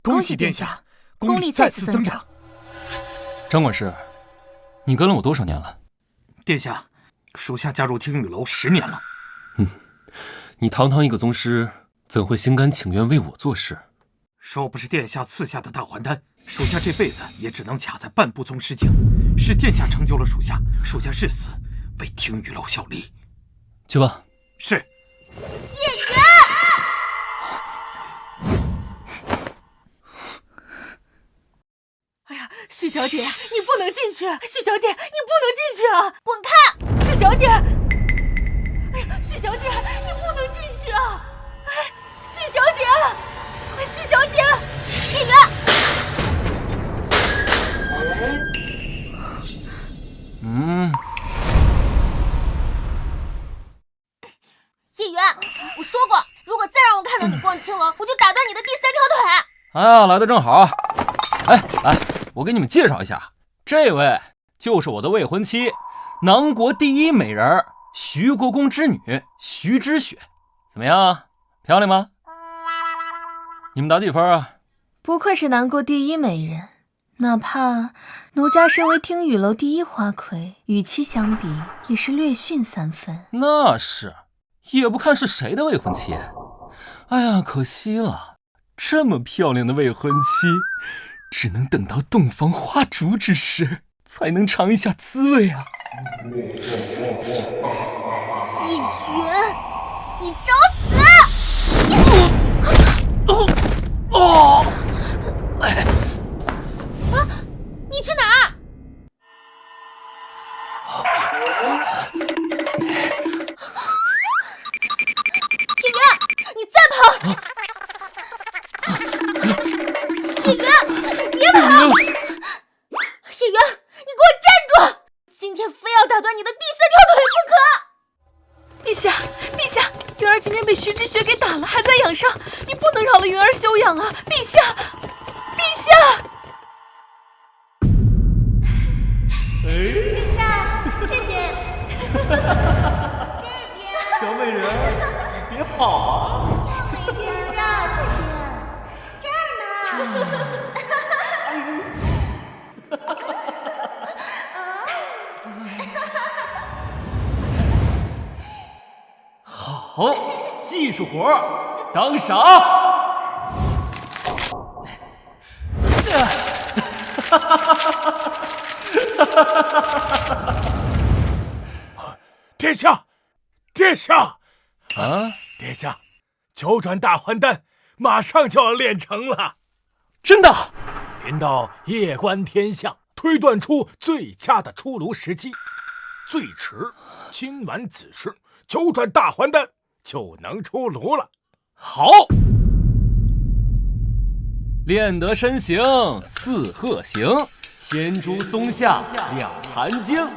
恭喜殿下，功力再次增长。张管事，你跟了我多少年了？殿下，属下加入听雨楼10年了。你堂堂一个宗师，怎会心甘情愿为我做事？若不是殿下赐下的大还丹，属下这辈子也只能卡在半步宗师境。是殿下成就了属下，属下誓死为听雨楼效力。去吧。是。叶源。许小姐，你不能进去！许小姐，你不能进去啊！滚开！许小姐，哎呀，许小姐，你不能进去啊！哎，许小姐，哎，许小姐，叶源。叶源，我说过，如果再让我看到你逛青楼，我就打断你的第3条腿。哎呀，来的正好。哎，来，我给你们介绍一下，这位就是我的未婚妻，南国第一美人徐国公之女徐之雪。怎么样，漂亮吗？你们打几分啊？不愧是南国第一美人，哪怕奴家身为听雨楼第一花魁，与其相比也是略逊3分。那是，也不看是谁的未婚妻。哎呀，可惜了，这么漂亮的未婚妻，只能等到洞房花烛之时，才能尝一下滋味啊！叶源，你找死！你去哪儿？叶源，你再跑！叶源，你别跑！叶源，你给我站住！今天非要打断你的第3条腿不可！陛下，陛下，云儿今天被徐之雪给打了，还在养伤，你不能饶了云儿休养啊！陛下，陛下！陛下，这边，这边，小美人，别跑啊！陛下，这边，这儿呢。好，技术活当赏。殿下，殿下，殿下9转大还丹马上就要练成了，真的？临到夜观天象，推断出最佳的出炉时机，最迟今晚子时9转大还丹就能出炉了。好，练得身形似鹤行，牵竹松下两寒经。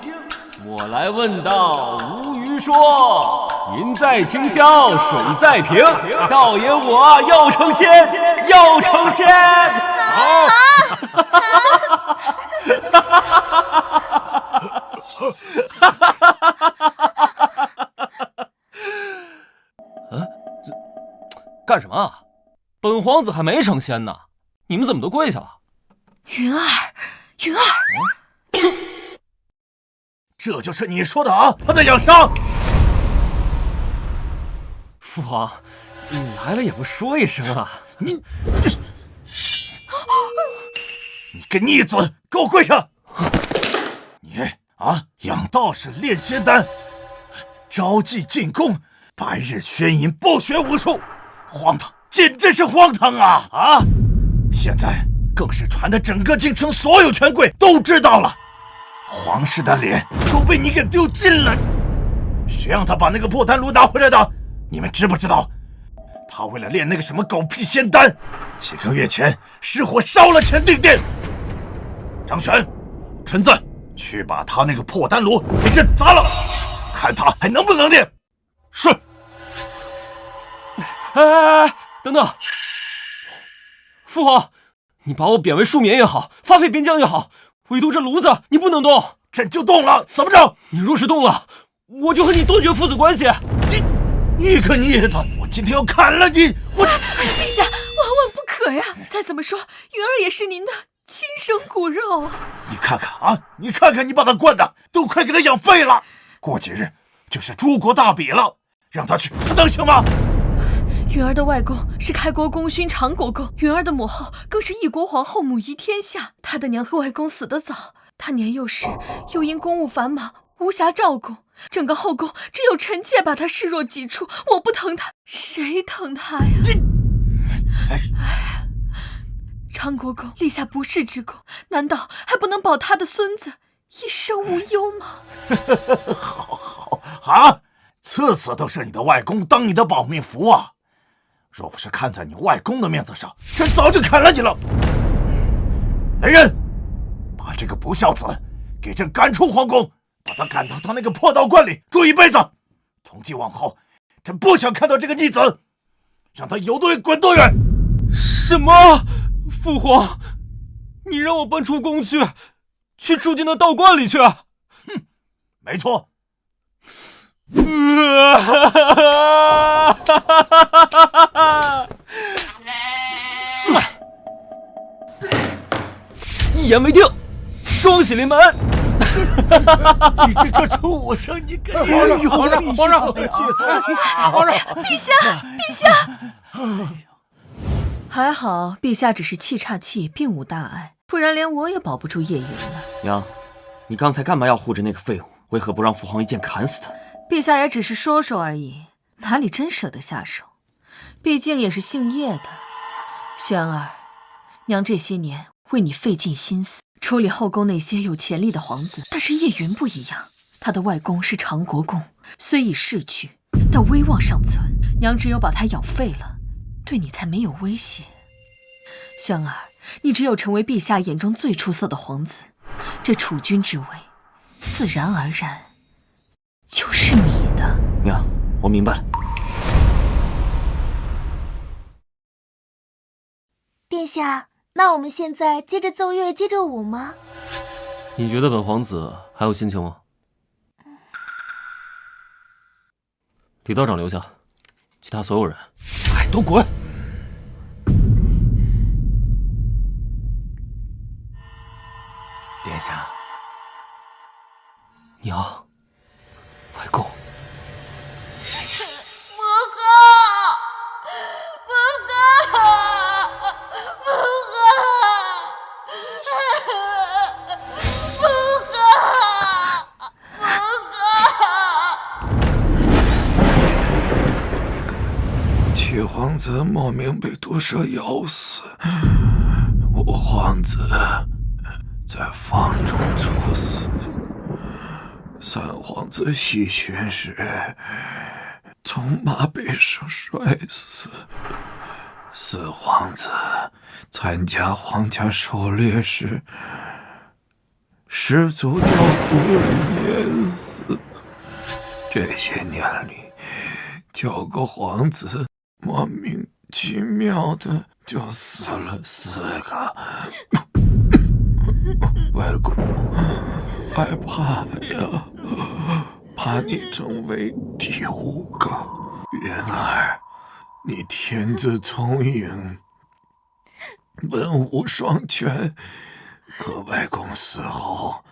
我来问道，无鱼说：云在清霄，水在平。道爷我要成仙，要成仙！好。干什么啊？本皇子还没成仙呢，你们怎么都跪下了？云儿，云儿，这就是你说的啊？他在养伤。父皇，你来了也不说一声啊！你个逆子，给我跪下！你养道士练仙丹，招妓进宫，白日宣淫暴学无术，荒唐，简直是荒唐啊！现在更是传的整个京城所有权贵都知道了，皇室的脸都被你给丢尽了。谁让他把那个破丹炉拿回来的？你们知不知道？他为了练那个什么狗屁仙丹，几个月前失火烧了乾定殿。张玄，臣在，去把他那个破丹炉给震砸了，看他还能不能练。是。哎，等等，父皇，你把我贬为庶民也好，发配边疆也好，唯独这炉子你不能动。朕就动了，怎么着？你若是动了，我就和你断绝父子关系。你个孽子，我今天要砍了你！我陛下，万万不可呀！再怎么说，云儿也是您的亲生骨肉啊！你看看啊，你看看你把他惯的，都快给他养废了。过几日就是诸国大比了，让他去，他能行吗？云儿的外公是开国功勋长国公，云儿的母后更是一国皇后，母仪天下。她的娘和外公死得早，她年幼时又因公务繁忙无暇照顾，整个后宫只有臣妾把她视若己出。我不疼她，谁疼她呀？长国公立下不世之功，难道还不能保他的孙子一生无忧吗？好啊，次次都是你的外公当你的保命符啊！若不是看在你外公的面子上，朕早就砍了你了。来人，把这个不孝子给朕赶出皇宫，把他赶到他那个破道观里住一辈子。从今往后，朕不想看到这个逆子，让他有多远滚多远。什么？父皇，你让我搬出宫去住进那道观里去？哼，没错。一言为定，双喜临门。你这个畜生，你个皇上，皇上，陛下！还好，陛下只是气岔气，并无大碍，不然连我也保不住叶云了。娘，你刚才干嘛要护着那个废物？为何不让父皇一剑砍死他？陛下也只是说说而已，哪里真舍得下手？毕竟也是姓叶的。轩儿，娘这些年为你费尽心思，处理后宫那些有潜力的皇子，但是叶云不一样，他的外公是长国公，虽已逝去，但威望尚存。娘只有把他养废了，对你才没有威胁。轩儿，你只有成为陛下眼中最出色的皇子，这储君之位，自然而然就是你的。娘，我明白了。殿下，那我们现在接着奏乐，接着舞吗？你觉得本皇子还有心情吗？李道长留下，其他所有人，都滚！殿下，娘，外公，七皇子莫名被毒蛇咬死，五皇子在房中猝死，三皇子西巡时从马背上摔死，四皇子参加皇家狩猎时失足掉湖里淹死。这些年里9个皇子莫名其妙的就死了4个，外公害怕呀，怕你成为第5个。云儿，你天资聪颖，文武双全，可外公死后，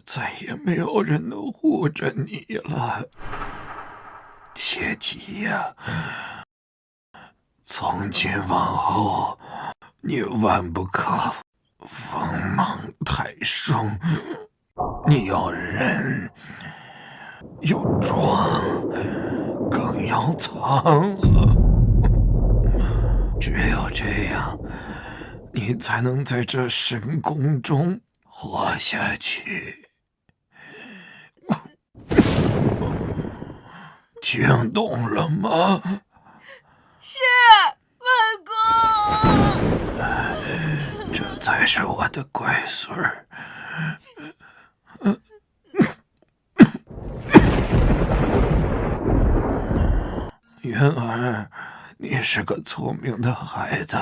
再也没有人能护着你了。切记呀！从今往后，你万不可锋芒太盛，你要忍，要装，更要藏。只有这样，你才能在这深宫中活下去。听懂了吗？是，外公。这才是我的乖孙儿。云儿，你是个聪明的孩子，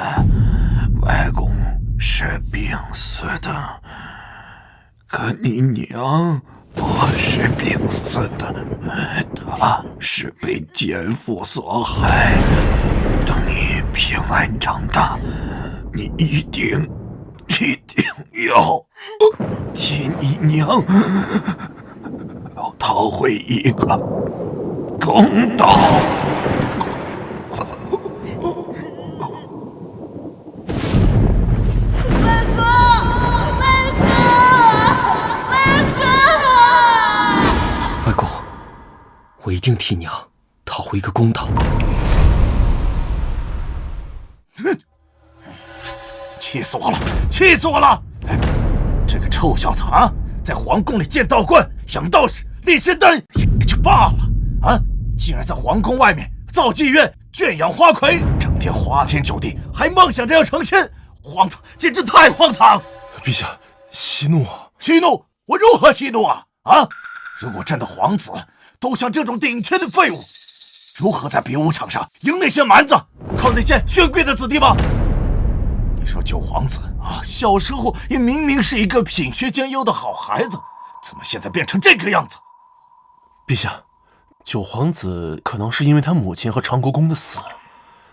外公是病死的，可你娘不是病死的，她是被奸夫所害。等你平安长大，你一定要替你娘要讨回一个公道。外公，我一定替娘讨回一个公道。气死我了！气死我了！这个臭小子啊，在皇宫里建道观、养道士、炼仙丹也就罢了啊，竟然在皇宫外面造妓院、圈养花魁，整天花天酒地，还梦想着要成仙，荒唐，简直太荒唐！陛下，息怒啊！息怒？我如何息怒啊？啊！如果朕的皇子都像这种顶天的废物，如何在比武场上赢那些蛮子，靠那些权贵的子弟吗？你说九皇子啊，小时候也明明是一个品学兼优的好孩子，怎么现在变成这个样子？陛下，九皇子可能是因为他母亲和长国公的死，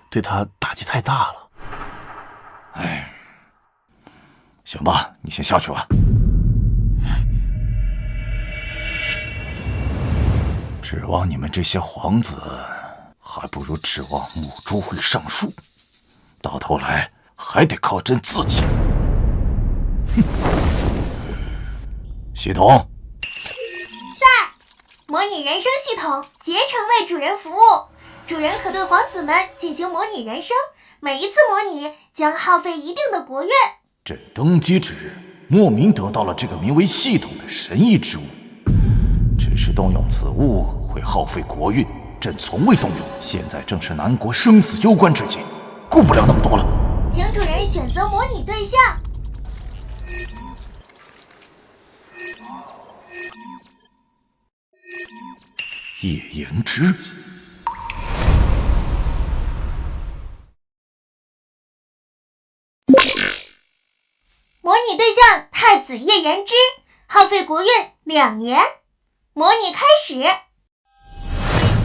对他打击太大了。哎，行吧，你先下去吧。指望你们这些皇子，还不如指望母猪会上树，到头来还得靠朕自己。哼！系统，模拟人生系统竭诚为主人服务，主人可对皇子们进行模拟人生，每一次模拟将耗费一定的国运。朕登基之日，莫名得到了这个名为系统的神异之物，只是动用此物会耗费国运，朕从未动用。现在正是南国生死攸关之际，顾不了那么多了。请主人选择模拟对象。叶延之。模拟对象太子叶延之，耗费国运2年。模拟开始。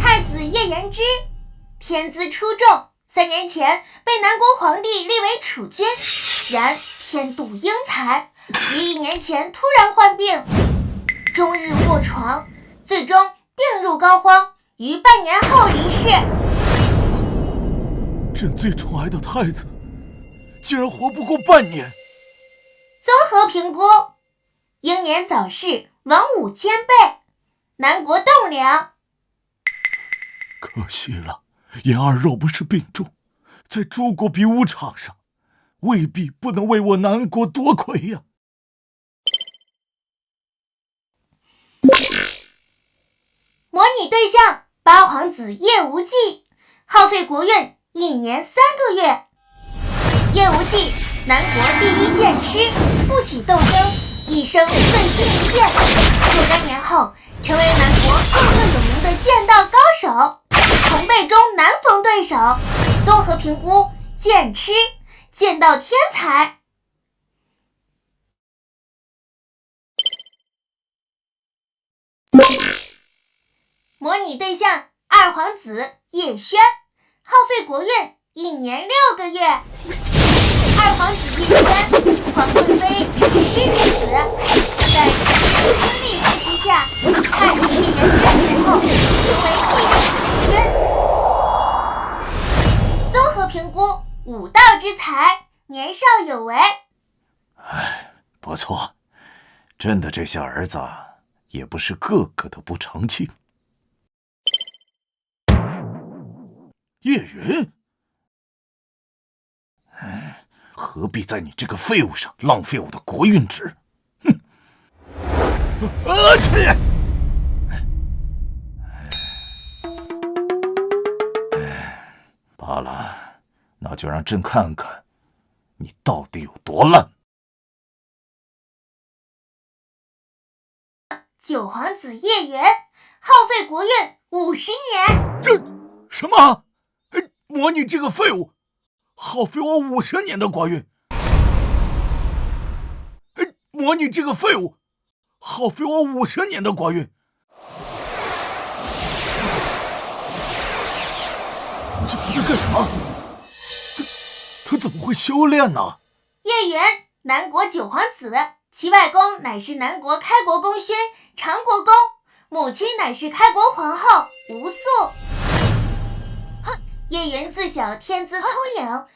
太子叶延之，天资出众，3年前被南国皇帝立为储君，然天妒英才，于1年前突然患病，终日卧床，最终病入膏肓，于半年后离世。朕最宠爱的太子，竟然活不过半年。综合评估：英年早逝，文武兼备，南国栋梁。可惜了，言儿若不是病重，在诸国比武场上，未必不能为我南国夺魁呀。模拟对象八皇子叶无忌，耗费国运1年3个月。叶无忌，南国第一剑痴，不喜斗争，一生醉心一剑。若干年后，成为南国赫赫有名的剑道高手，同辈中难逢对手。综合评估：剑痴，剑道天才。模拟对象二皇子叶轩，耗费国运1年6个月。二皇子叶轩，皇贵妃长衣女子，在父亲力支持下，太子叶延之死后，成为继任储君。综合评估：武道之才，年少有为。哎，不错，朕的这些儿子也不是个个都不成器。叶云，何必在你这个废物上浪费我的国运值？哼！去！罢了，那就让朕看看你到底有多烂。九皇子叶元，耗费国运50年。什么？魔你这个废物，耗费我50年的国运！魔你这个废物，耗费我50年的国运！这他在干啥？他怎么会修炼呢？叶云，南国九皇子，其外公乃是南国开国功勋长国公，母亲乃是开国皇后吴素。叶云自小天资聪颖，文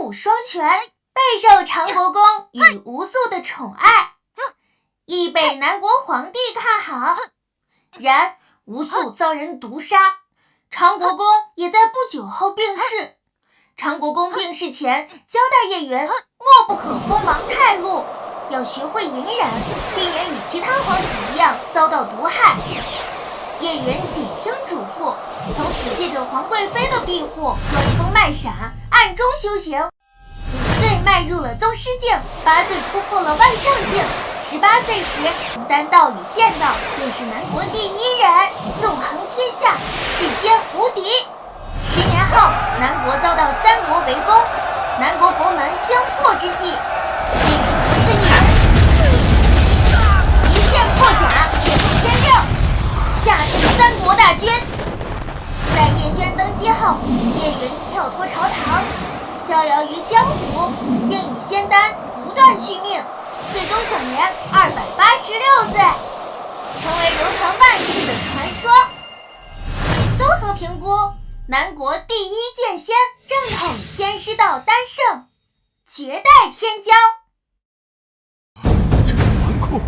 武双全，备受长国公与吴素的宠爱，亦被南国皇帝看好。然吴素遭人毒杀，长国公也在不久后病逝。长国公病逝前交代叶云，莫不可封王太路，要学会隐忍，避免与其他皇子一样遭到毒害。叶云谨听嘱咐，从此借着皇贵妃的庇护，装疯卖傻，暗中修行。5岁迈入了宗师境，8岁突破了万上境，18岁时丹道与剑道便是南国第1人，纵横天下，世间无敌。10年后，南国遭到3国围攻，南国国门将破之际，叶云独自一人，一剑破甲，变千六，下令3国大军。在叶轩登基后，叶云跳脱朝堂，逍遥于江湖，并以仙丹不断续命，最终享年286岁，成为流传万世的传说。综合评估，南国第1剑仙正统天师道丹圣，绝代天骄。这个纨绔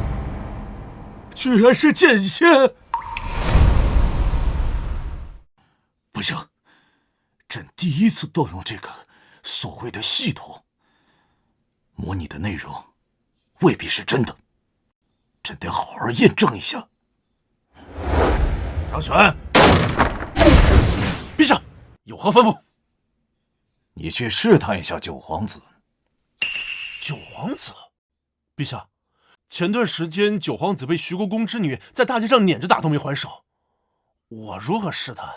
居然是剑仙！不行，朕第一次动用这个所谓的系统，模拟的内容未必是真的，朕得好好验证一下。张玄，陛下，有何吩咐？你去试探一下九皇子。九皇子，陛下，前段时间九皇子被徐国公之女在大街上撵着打都没还手，我如何试探？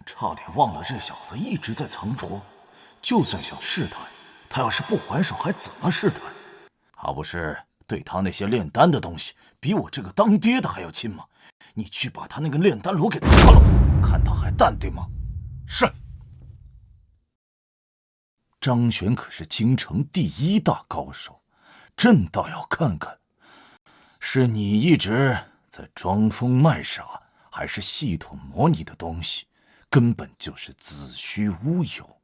差点忘了，这小子一直在藏拙。就算想试探，他要是不还手，还怎么试探？他不是对他那些炼丹的东西比我这个当爹的还要亲吗？你去把他那个炼丹炉给砸了，看他还淡定吗？是。张玄可是京城第1大高手，朕倒要看看，是你一直在装疯卖傻，还是系统模拟的东西根本就是子虚乌有。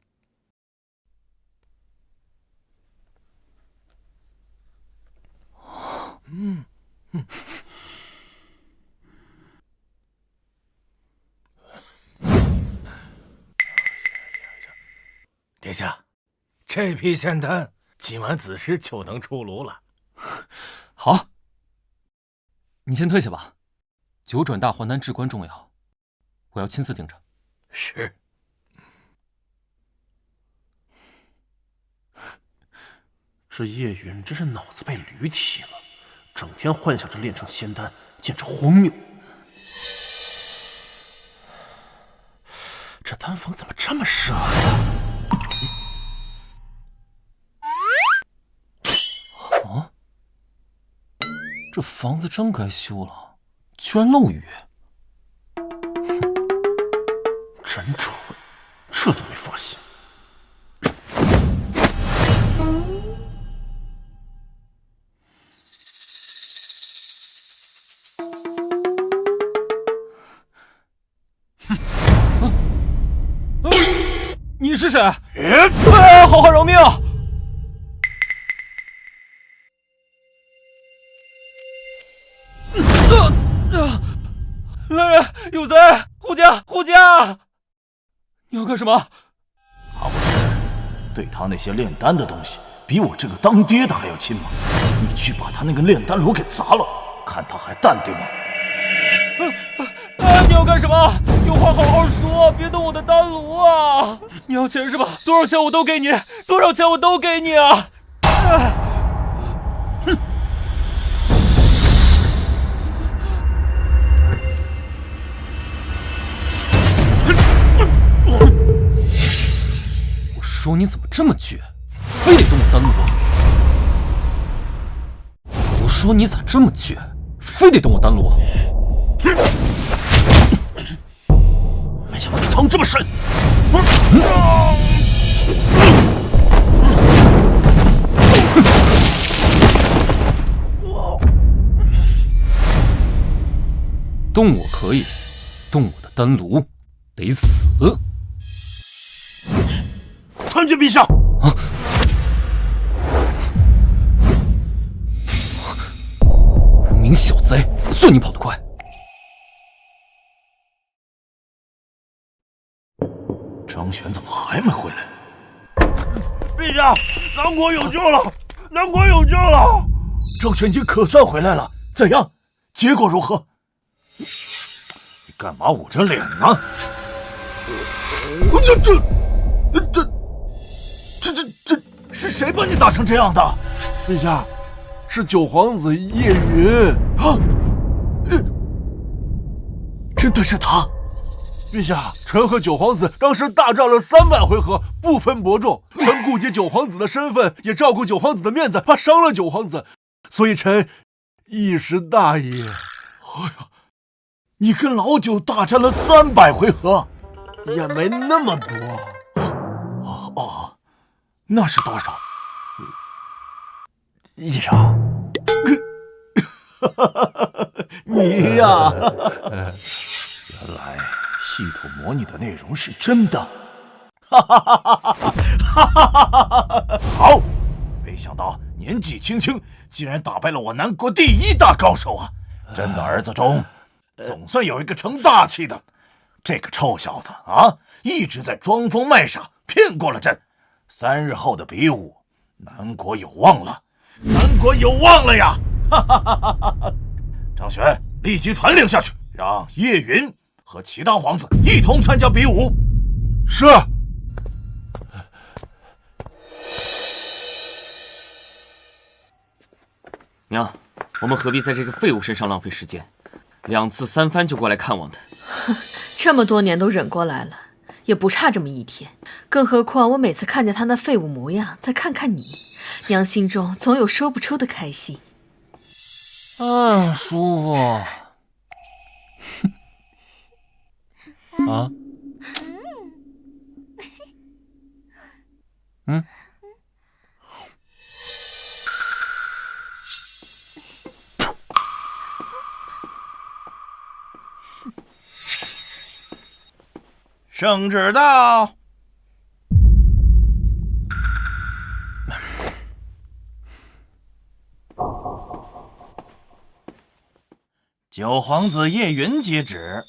殿下，这批仙丹今晚子时就能出炉了。好，你先退下吧。9转大还丹至关重要，我要亲自盯着。是。这叶云真是脑子被驴踢了，整天幻想着炼成仙丹，简直荒谬。这丹房怎么这么热呀？啊！这房子真该修了，居然漏雨。真蠢，这都没发现。你是谁？好好饶命！来人，有贼！护驾！护驾！你要干什么？他不是对他那些炼丹的东西比我这个当爹的还要亲吗？你去把他那个炼丹炉给砸了，看他还淡定吗？你要干什么？有话好好说，别动我的丹炉啊！你要钱是吧？多少钱我都给你，多少钱我都给你啊！哼！说你怎么这么倔，非得动我丹炉啊？我说你咋这么倔，非得动我丹炉？没想到你藏这么深！动我可以，动我的丹炉得死！参见陛下！啊！无名小贼，算你跑得快！张玄怎么还没回来？陛下，南国有救了！南国有救了！张玄你可算回来了，怎样？结果如何？你干嘛捂着脸呢？这是谁把你打成这样的？陛下，是九皇子叶云啊！真的是他！陛下，臣和九皇子当时大战了300回合，不分伯仲。臣顾及九皇子的身份，也照顾九皇子的面子，怕伤了九皇子，所以臣一时大意。哎呀，你跟老九大战了300回合，也没那么多。哦，那是多少？1场。你呀，原来系统模拟的内容是真的。好，没想到年纪轻轻竟然打败了我南国第1大高手啊！朕的儿子中，总算有一个成大器的。这个臭小子啊，一直在装疯卖傻，骗过了朕。3日后的比武，南国有望了，南国有望了呀！张玄，立即传令下去，让叶云和其他皇子一同参加比武。是。娘，我们何必在这个废物身上浪费时间？2次3番就过来看望他。这么多年都忍过来了，也不差这么一天。更何况我每次看见他那废物模样，再看看你，娘心中总有说不出的开心。舒服。啊？圣旨到。九皇子叶云接旨。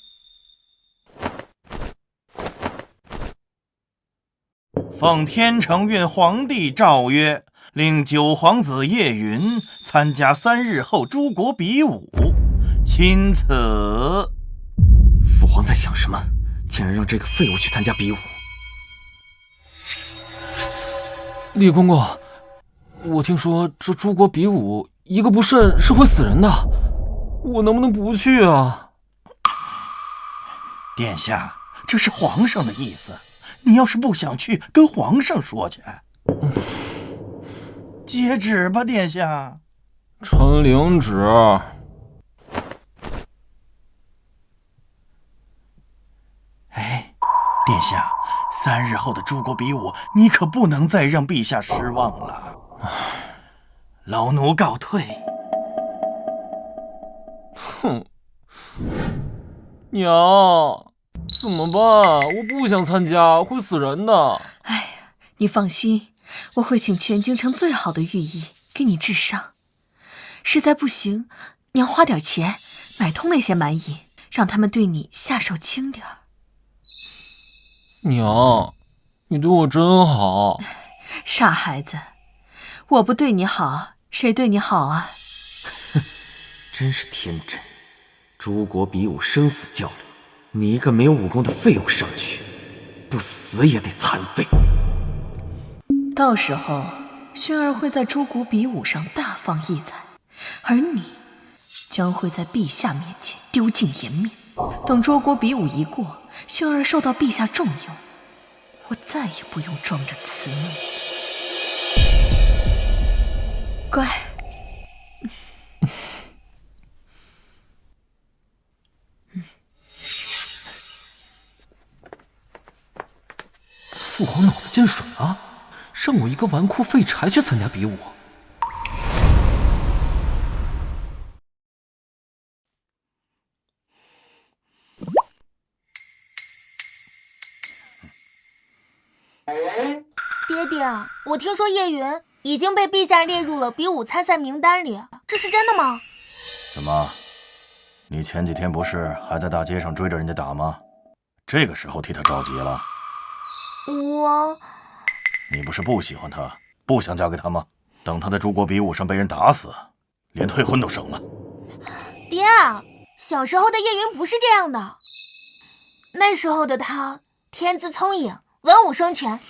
奉天承运皇帝诏曰，令九皇子叶云参加3日后诸国比武，钦此。父皇在想什么？竟然让这个废物去参加比武！李公公，我听说这诸国比武，一个不慎是会死人的，我能不能不去啊？殿下，这是皇上的意思，你要是不想去，跟皇上说去。接旨吧，殿下。臣领旨。哎，殿下，3日后的诸国比武，你可不能再让陛下失望了。老奴告退。哼，娘，怎么办？我不想参加，会死人的。哎呀，你放心，我会请全京城最好的御医给你治伤。实在不行，娘花点钱买通那些蛮夷，让他们对你下手轻点儿。娘，你对我真好。傻孩子，我不对你好，谁对你好啊？真是天真。诸国比武生死较量，你一个没有武功的废物上去，不死也得残废。到时候，薰儿会在诸国比武上大放异彩，而你将会在陛下面前丢尽颜面。等诸国比武一过，薰儿受到陛下重用，我再也不用装着慈母。乖。父皇脑子进水了，让我一个纨绔废柴去参加比武。爹爹，我听说叶云已经被陛下列入了比武参赛名单里，这是真的吗？怎么，你前几天不是还在大街上追着人家打吗？这个时候替他着急了？你不是不喜欢他，不想嫁给他吗？等他在诸国比武上被人打死，连退婚都省了。爹，小时候的叶云不是这样的，那时候的他天资聪颖，文武双全，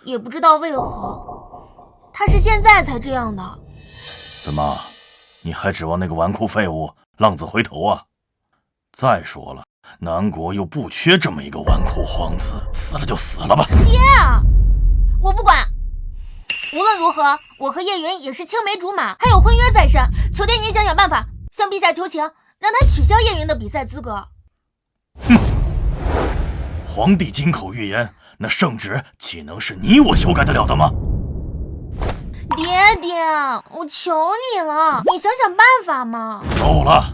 也不知道为何他是现在才这样的。怎么，你还指望那个纨绔废物浪子回头啊？再说了，南国又不缺这么一个纨绔皇子，死了就死了吧。爹，我不管，无论如何，我和叶云也是青梅竹马，还有婚约在身，求爹您想想办法，向陛下求情，让他取消叶云的比赛资格。哼，皇帝金口玉言，那圣旨岂能是你我修改得了的吗？爹，我求你了，你想想办法嘛。够了！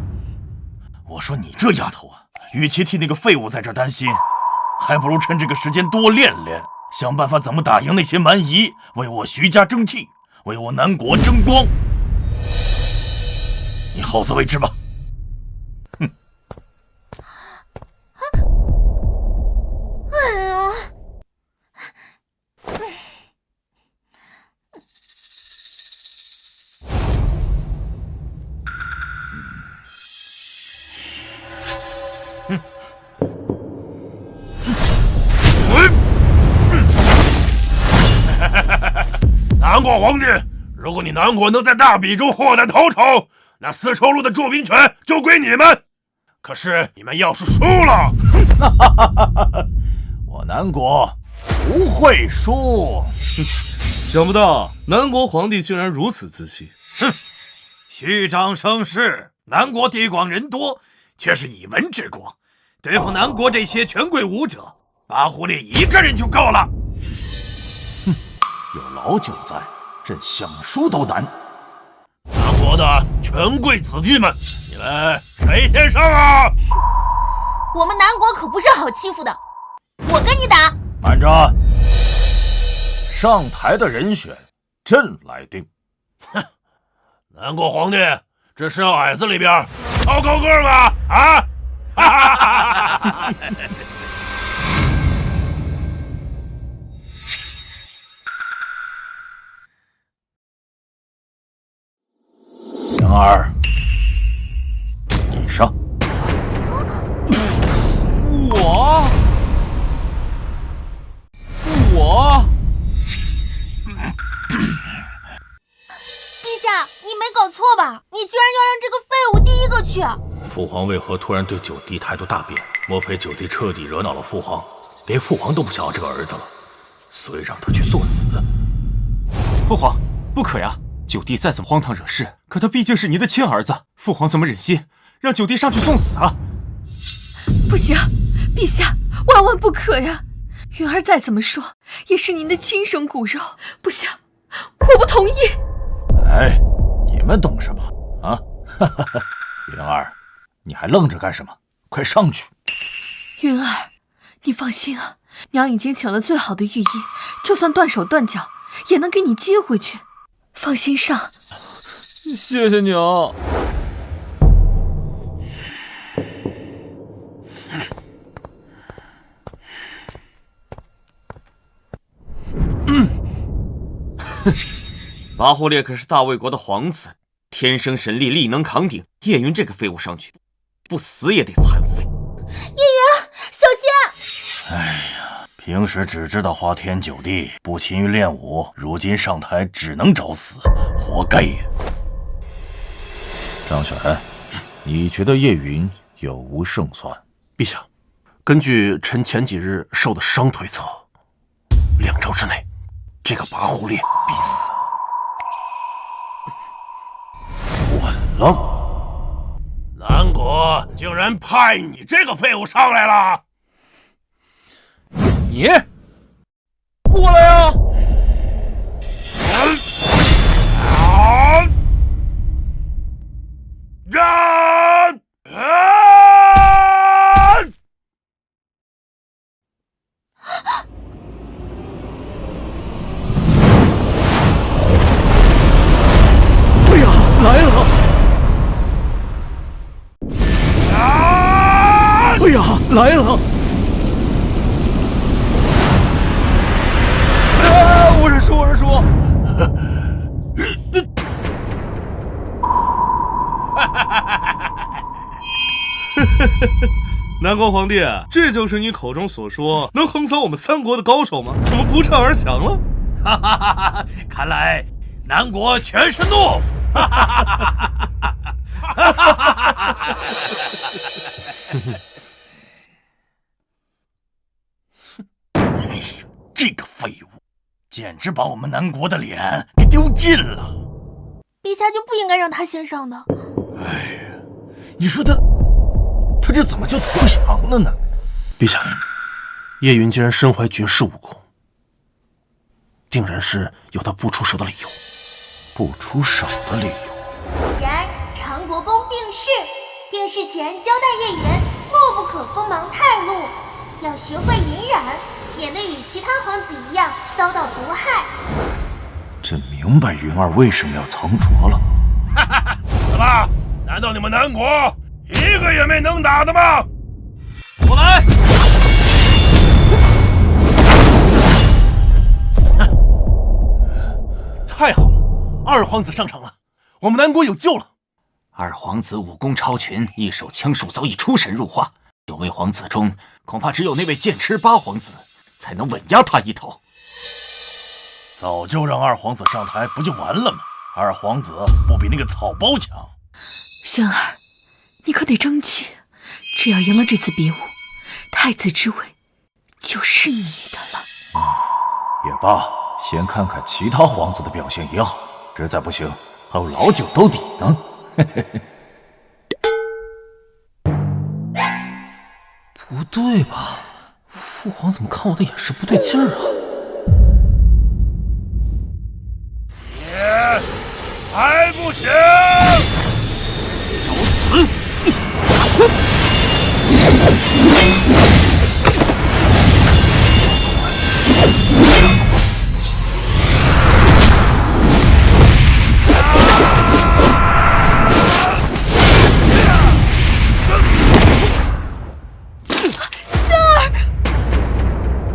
我说你这丫头啊，与其替那个废物在这担心，还不如趁这个时间多练练，想办法怎么打赢那些蛮夷，为我徐家争气，为我南国争光。你好自为之吧。哼。哎呦！南国皇帝，如果你南国能在大比中获得头筹，那丝绸路的驻兵权就归你们。可是你们要是输了，我南国不会输。想不到南国皇帝竟然如此自信。哼，虚张声势，南国地广人多，却是以文治国。对付南国这些权贵武者，八狐狸一个人就够了。哼，有老九在，朕想输都难。南国的权贵子弟们，你们谁先上啊？我们南国可不是好欺负的，我跟你打。慢着，上台的人选朕来定。哼，南国皇帝，这是要矮子里边挑高个吗？啊！哈哈哈哈哈！杨儿，你上。我。陛下，你没搞错吧？你居然要让这个废物第一个去！父皇为何突然对九弟态度大变？莫非九弟彻底惹恼了父皇，连父皇都不想要这个儿子了，所以让他去送死？父皇，不可呀！九弟再怎么荒唐惹事，可他毕竟是您的亲儿子，父皇怎么忍心让九弟上去送死啊？不行，陛下，万万不可呀！云儿再怎么说也是您的亲生骨肉，不行，我不同意。哎，你们懂什么啊？云儿，你还愣着干什么？快上去！云儿，你放心啊，娘已经请了最好的御医，就算断手断脚，也能给你接回去。放心上。谢谢娘。八忽烈可是大魏国的皇子，天生神力，力能扛鼎。叶云这个废物上去，不死也得残废。叶云，小心！哎呀，平时只知道花天酒地，不勤于练武，如今上台只能找死，活该呀！张选，你觉得叶云有无胜算？陛下，根据臣前几日受的伤推测， 2招之内，这个拔狐狸必死。稳了！南国竟然派你这个废物上来了！你过来呀！哎呀，来了！哎呀，来了！我认输。南国皇帝，这就是你口中所说能横扫我们3国的高手吗？怎么不战而降了？哈哈哈哈！看来南国全是懦夫。哈哈哈哈！哎呀，这个废物，简直把我们南国的脸给丢尽了！陛下就不应该让他先上的。哎呀，你说他这怎么就投降了呢？陛下，叶云既然身怀绝世武功，定然是有他不出手的理由。不出手的理由？然长国公病逝，病逝前交代叶云，莫不可锋芒太露，要学会隐忍，免得与其他皇子一样遭到毒害。朕明白云儿为什么要藏拙了。哈哈！怎么？难道你们南国一个也没能打的吗？我来！太好了，二皇子上场了，我们南国有救了。二皇子武功超群，一手枪术早已出神入化，9位皇子中，恐怕只有那位剑痴8皇子才能稳压他一头。早就让二皇子上台，不就完了吗？二皇子不比那个草包强。轩儿，你可得争气，只要赢了这次比武，太子之位就是你的了。也罢，先看看其他皇子的表现也好，实在不行还有老酒兜底呢。不对吧？父皇怎么看我的眼神不对劲儿啊？还不行！找死！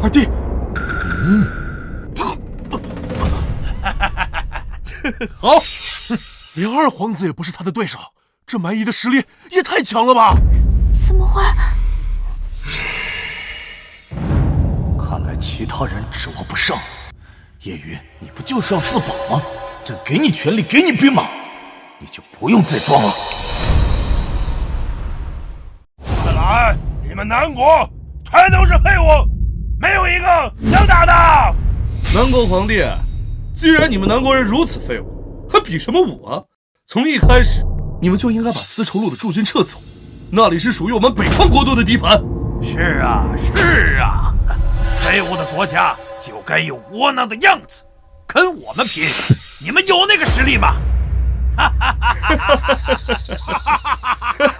二弟，好，连二皇子也不是他的对手，这蛮夷的实力也太强了吧？怎么会？看来其他人指望不上。叶云，你不就是要自保吗？朕给你权力，给你兵马，你就不用再装了。看来你们南国全都是废物，没有一个能打的。南国皇帝，既然你们南国人如此废物，还比什么武啊？从一开始，你们就应该把丝绸路的驻军撤走，那里是属于我们北方国都的地盘。是啊，是啊，废物的国家就该有窝囊的样子，跟我们拼，你们有那个实力吗？哈哈哈哈哈哈！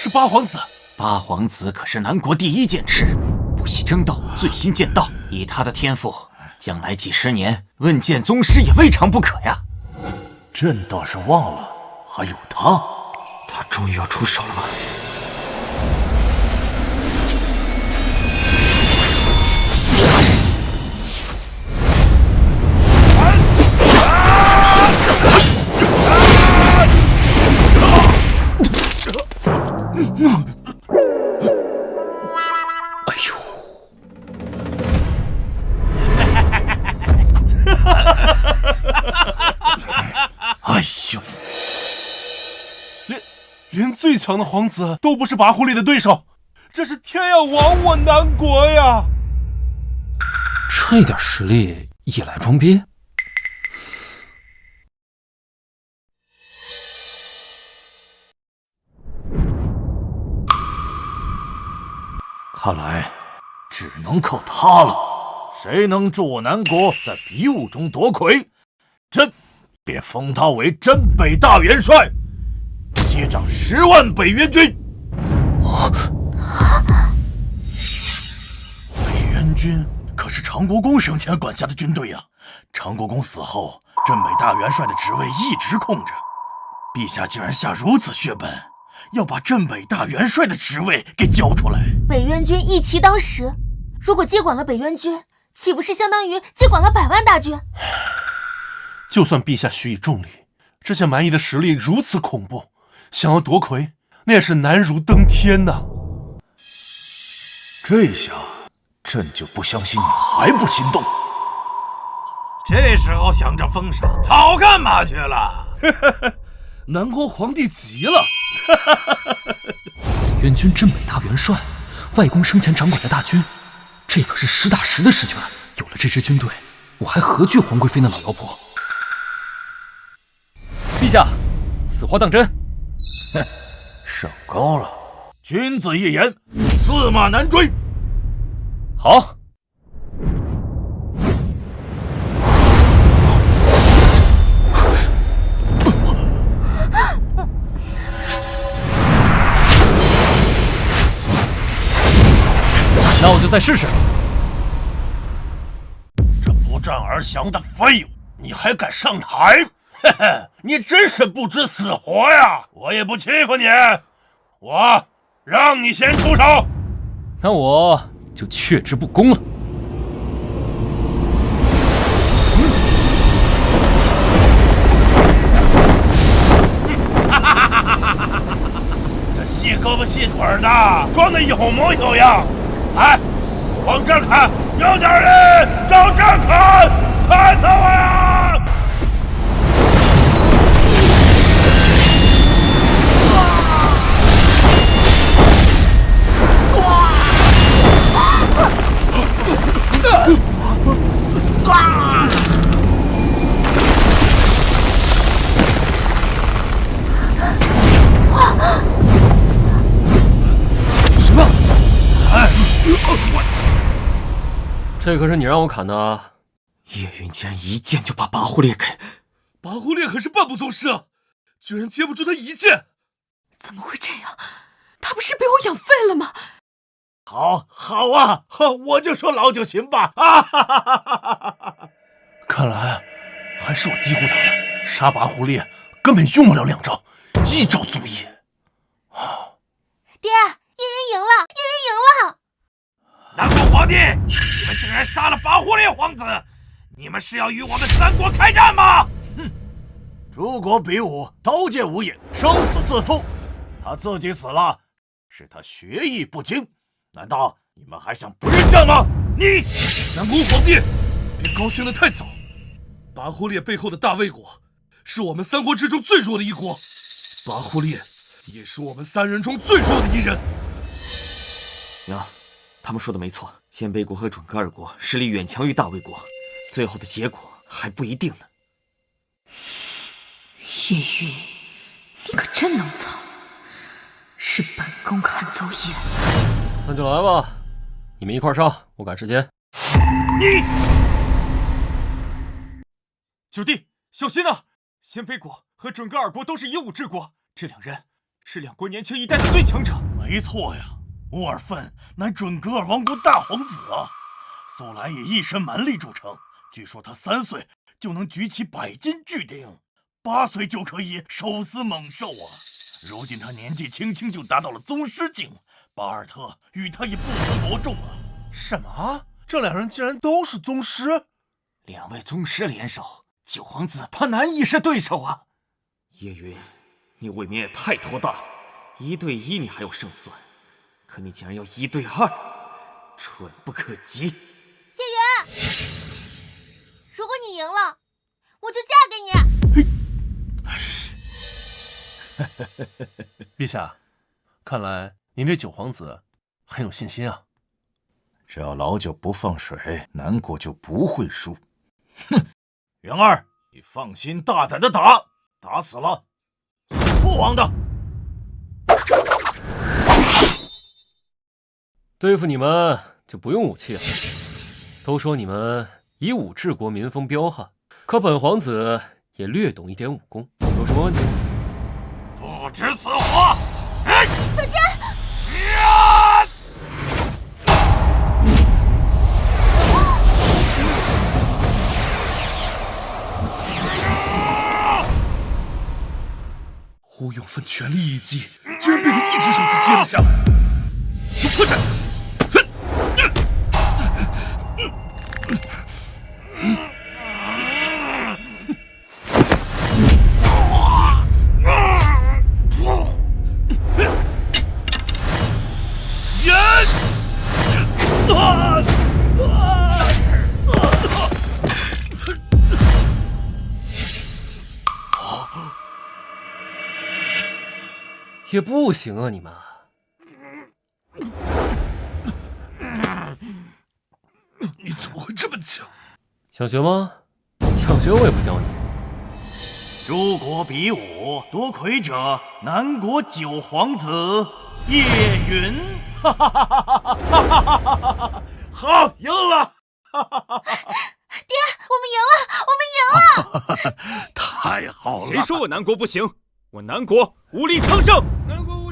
是八皇子。八皇子可是南国第一剑痴，不惜争斗，醉心剑道。以他的天赋，将来几十年问剑宗师也未尝不可呀。朕倒是忘了，还有他。他终于要出手了吗？哎呦！哎呦！强的皇子都不是跋扈烈的对手，这是天要亡我南国呀！这点实力也来装逼？看来只能靠他了。谁能助我南国在比武中夺魁，朕便封他为镇北大元帅，接掌10万北元军。北元军可是长国公生前管辖的军队呀！长国公死后，镇北大元帅的职位一直空着。陛下竟然下如此血本，要把镇北大元帅的职位给交出来。北元军一骑当十，如果接管了北元军，岂不是相当于接管了100万大军？就算陛下许以重礼，这些蛮夷的实力如此恐怖，想要夺魁，那也是难如登天呐！这下，朕就不相信你还不心动。这时候想着封赏，早干嘛去了？南国皇帝急了。元军镇北大元帅，外公生前掌管的大军，这可是实打实的实权。有了这支军队，我还何惧皇贵妃那老妖婆？陛下，此话当真？哼，升高了。君子一言，驷马难追。好。那我就再试试。这不战而降的废物，你还敢上台？嘿嘿，你真是不知死活呀！我也不欺负你，我让你先出手。那我就却之不恭了。这细胳膊细腿的，装的有模有样。哎，往这儿看，有点人，照这儿看，看死我呀！什么？这可是你让我砍的！叶云竟然一剑就把跋扈烈给……跋扈烈可是半步宗师啊，居然接不住他一剑！怎么会这样？他不是被我养废了吗？好啊，我就说老九行吧！啊哈哈哈哈哈！看来还是我低估他了，杀跋扈烈根本用不了2招，1招足矣。爹，叶云赢了，叶云赢了！南国皇帝，你们竟然杀了跋扈烈皇子，你们是要与我们3国开战吗？哼！诸国比武，刀剑无眼，生死自负。他自己死了，是他学艺不精。难道你们还想不认账吗？你，南国皇帝，别高兴得太早。跋扈烈背后的大魏国，是我们3国之中最弱的一国。跋扈烈也是我们3人中最弱的一人。娘，他们说的没错，鲜卑国和准噶尔国实力远强于大魏国，最后的结果还不一定呢。叶云，你可真能藏，是本宫看走眼。那就来吧，你们一块上，我赶时间。你，九弟小心啊！鲜卑国和准噶尔国都是以武治国，这2人是2国年轻一代的最强者。没错呀，乌尔奋乃准噶尔王国大皇子啊，素来以一身蛮力著称。据说他3岁就能举起100斤巨鼎，8岁就可以手撕猛兽啊！如今他年纪轻轻就达到了宗师境，巴尔特与他也不分伯仲啊！什么？这2人竟然都是宗师？2位宗师联手，九皇子怕难以是对手啊！叶云，你未免也太托大了，1对1你还有胜算，可你竟然要1对2，蠢不可及！叶云，如果你赢了，我就嫁给你。陛下，看来您对九皇子很有信心啊。只要老九不放水，南国就不会输。哼，元儿，你放心大胆的打，打死了算父王的。对付你们就不用武器了。都说你们以武治国，民风彪悍，可本皇子也略懂一点武功，有什么问题吗？不知死活！小姐，胡永芬全力一击，竟然被他一只手就接了下来，有破绽！也不行啊，你们！你怎么会这么强？想学吗？想学我也不教你。诸国比武，夺魁者南国九皇子叶云。哈哈哈哈哈！好，赢了！爹，我们赢了，我们赢了！太好了！谁说我南国不行？我南国武力昌盛，南国武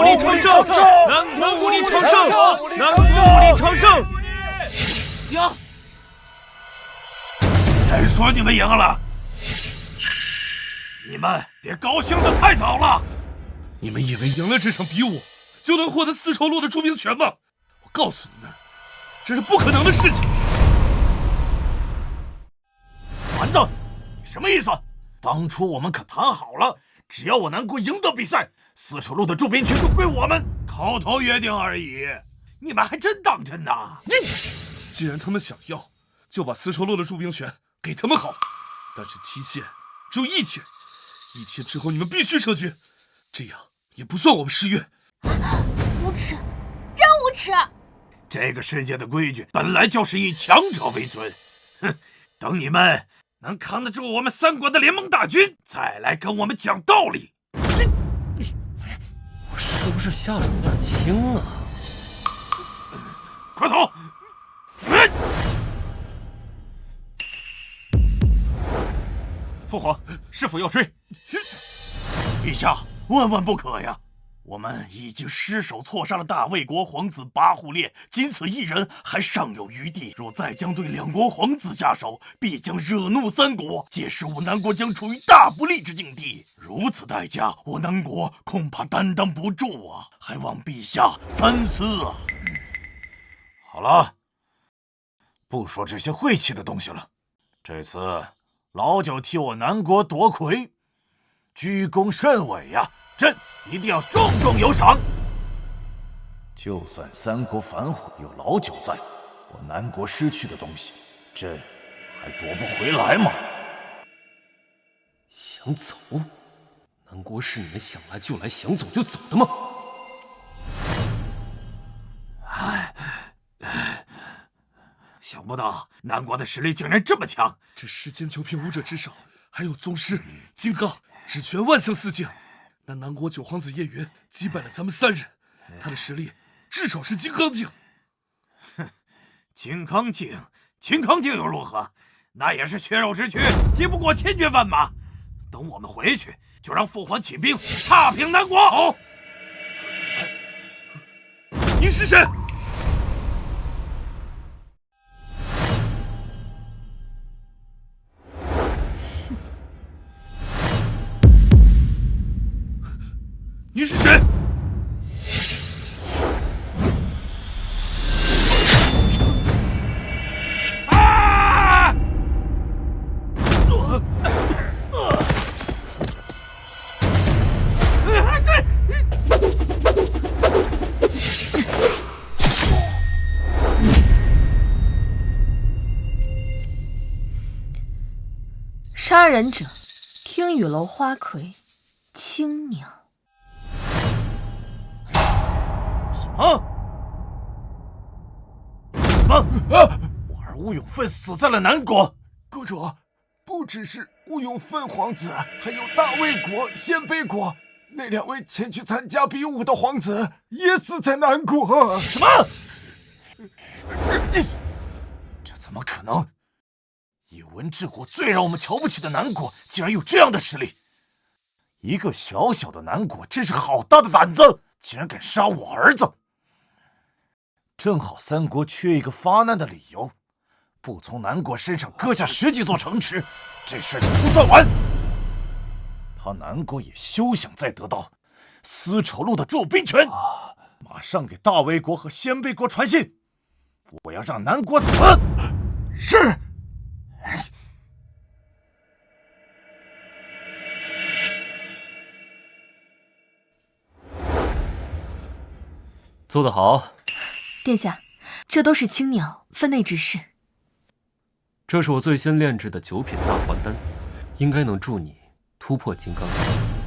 力昌盛，南国武力昌盛，南国武力昌盛。赢！谁说你们赢了？你们别高兴得太早了。你们以为赢了这场比武就能获得丝绸路的驻兵权吗？我告诉你们，这是不可能的事情。丸子，你什么意思？当初我们可谈好了，只要我南国赢得比赛，丝绸路的驻兵权就归我们。口头约定而已，你们还真当真呐？既然他们想要，就把丝绸路的驻兵权给他们好了。但是期限只有1天，1天之后你们必须撤军，这样也不算我们失约。无耻，真无耻！这个世界的规矩本来就是以强者为尊。哼，等你们能扛得住我们3国的联盟大军，再来跟我们讲道理。我是不是下手有点轻啊？快走！父皇是否要追？陛下，万万不可呀！我们已经失手错杀了大魏国皇子拔户烈，仅此一人，还尚有余地。若再将对2国皇子下手，必将惹怒3国，届时我南国将处于大不利之境地。如此代价，我南国恐怕担当不住啊！还望陛下三思啊！好了，不说这些晦气的东西了。这次老九替我南国夺魁，居功甚伟呀！朕一定要重重有赏。就算3国反悔，有老九在，我南国失去的东西，朕还夺不回来吗？想走？南国是你们想来就来，想走就走的吗？想不到南国的实力竟然这么强！这世间9品武者之上，还有宗师、金刚、指拳、万象4境。那南国9皇子叶云击败了咱们3人，他的实力至少是金刚境。哼，金刚境又如何？那也是缺肉之躯，敌不过千军万马。等我们回去，就让父皇起兵，踏平南国。好。你是谁？你是谁？啊！杀人者，听雨楼花魁青鸟。啊？什么？我儿吴永奋死在了南国。国主，不只是吴永奋皇子，还有大魏国、鲜卑国那2位前去参加比武的皇子也死在南国。什么？这怎么可能？一文治国最让我们瞧不起的南国，竟然有这样的实力！一个小小的南国，真是好大的胆子，竟然敢杀我儿子！正好三国缺一个发难的理由，不从南国身上割下10几座城池，这事儿就不算完。他南国也休想再得到丝绸路的驻兵权，马上给大魏国和鲜卑国传信，我要让南国死！是。做得好，殿下，这都是青鸟分内之事。这是我最新炼制的9品大还丹，应该能助你突破金刚境。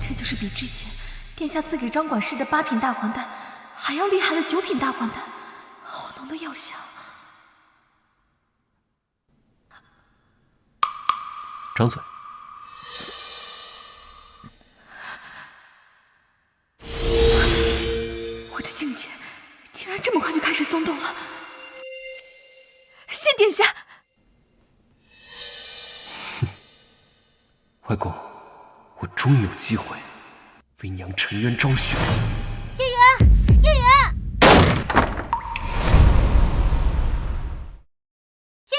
这就是比之前殿下赐给张管事的8品大还丹还要厉害的9品大还丹，好浓的药香。张嘴。我的境界竟然这么快就开始松动了，谢殿下。外公，我终于有机会为娘沉冤昭雪了。叶远，叶远，叶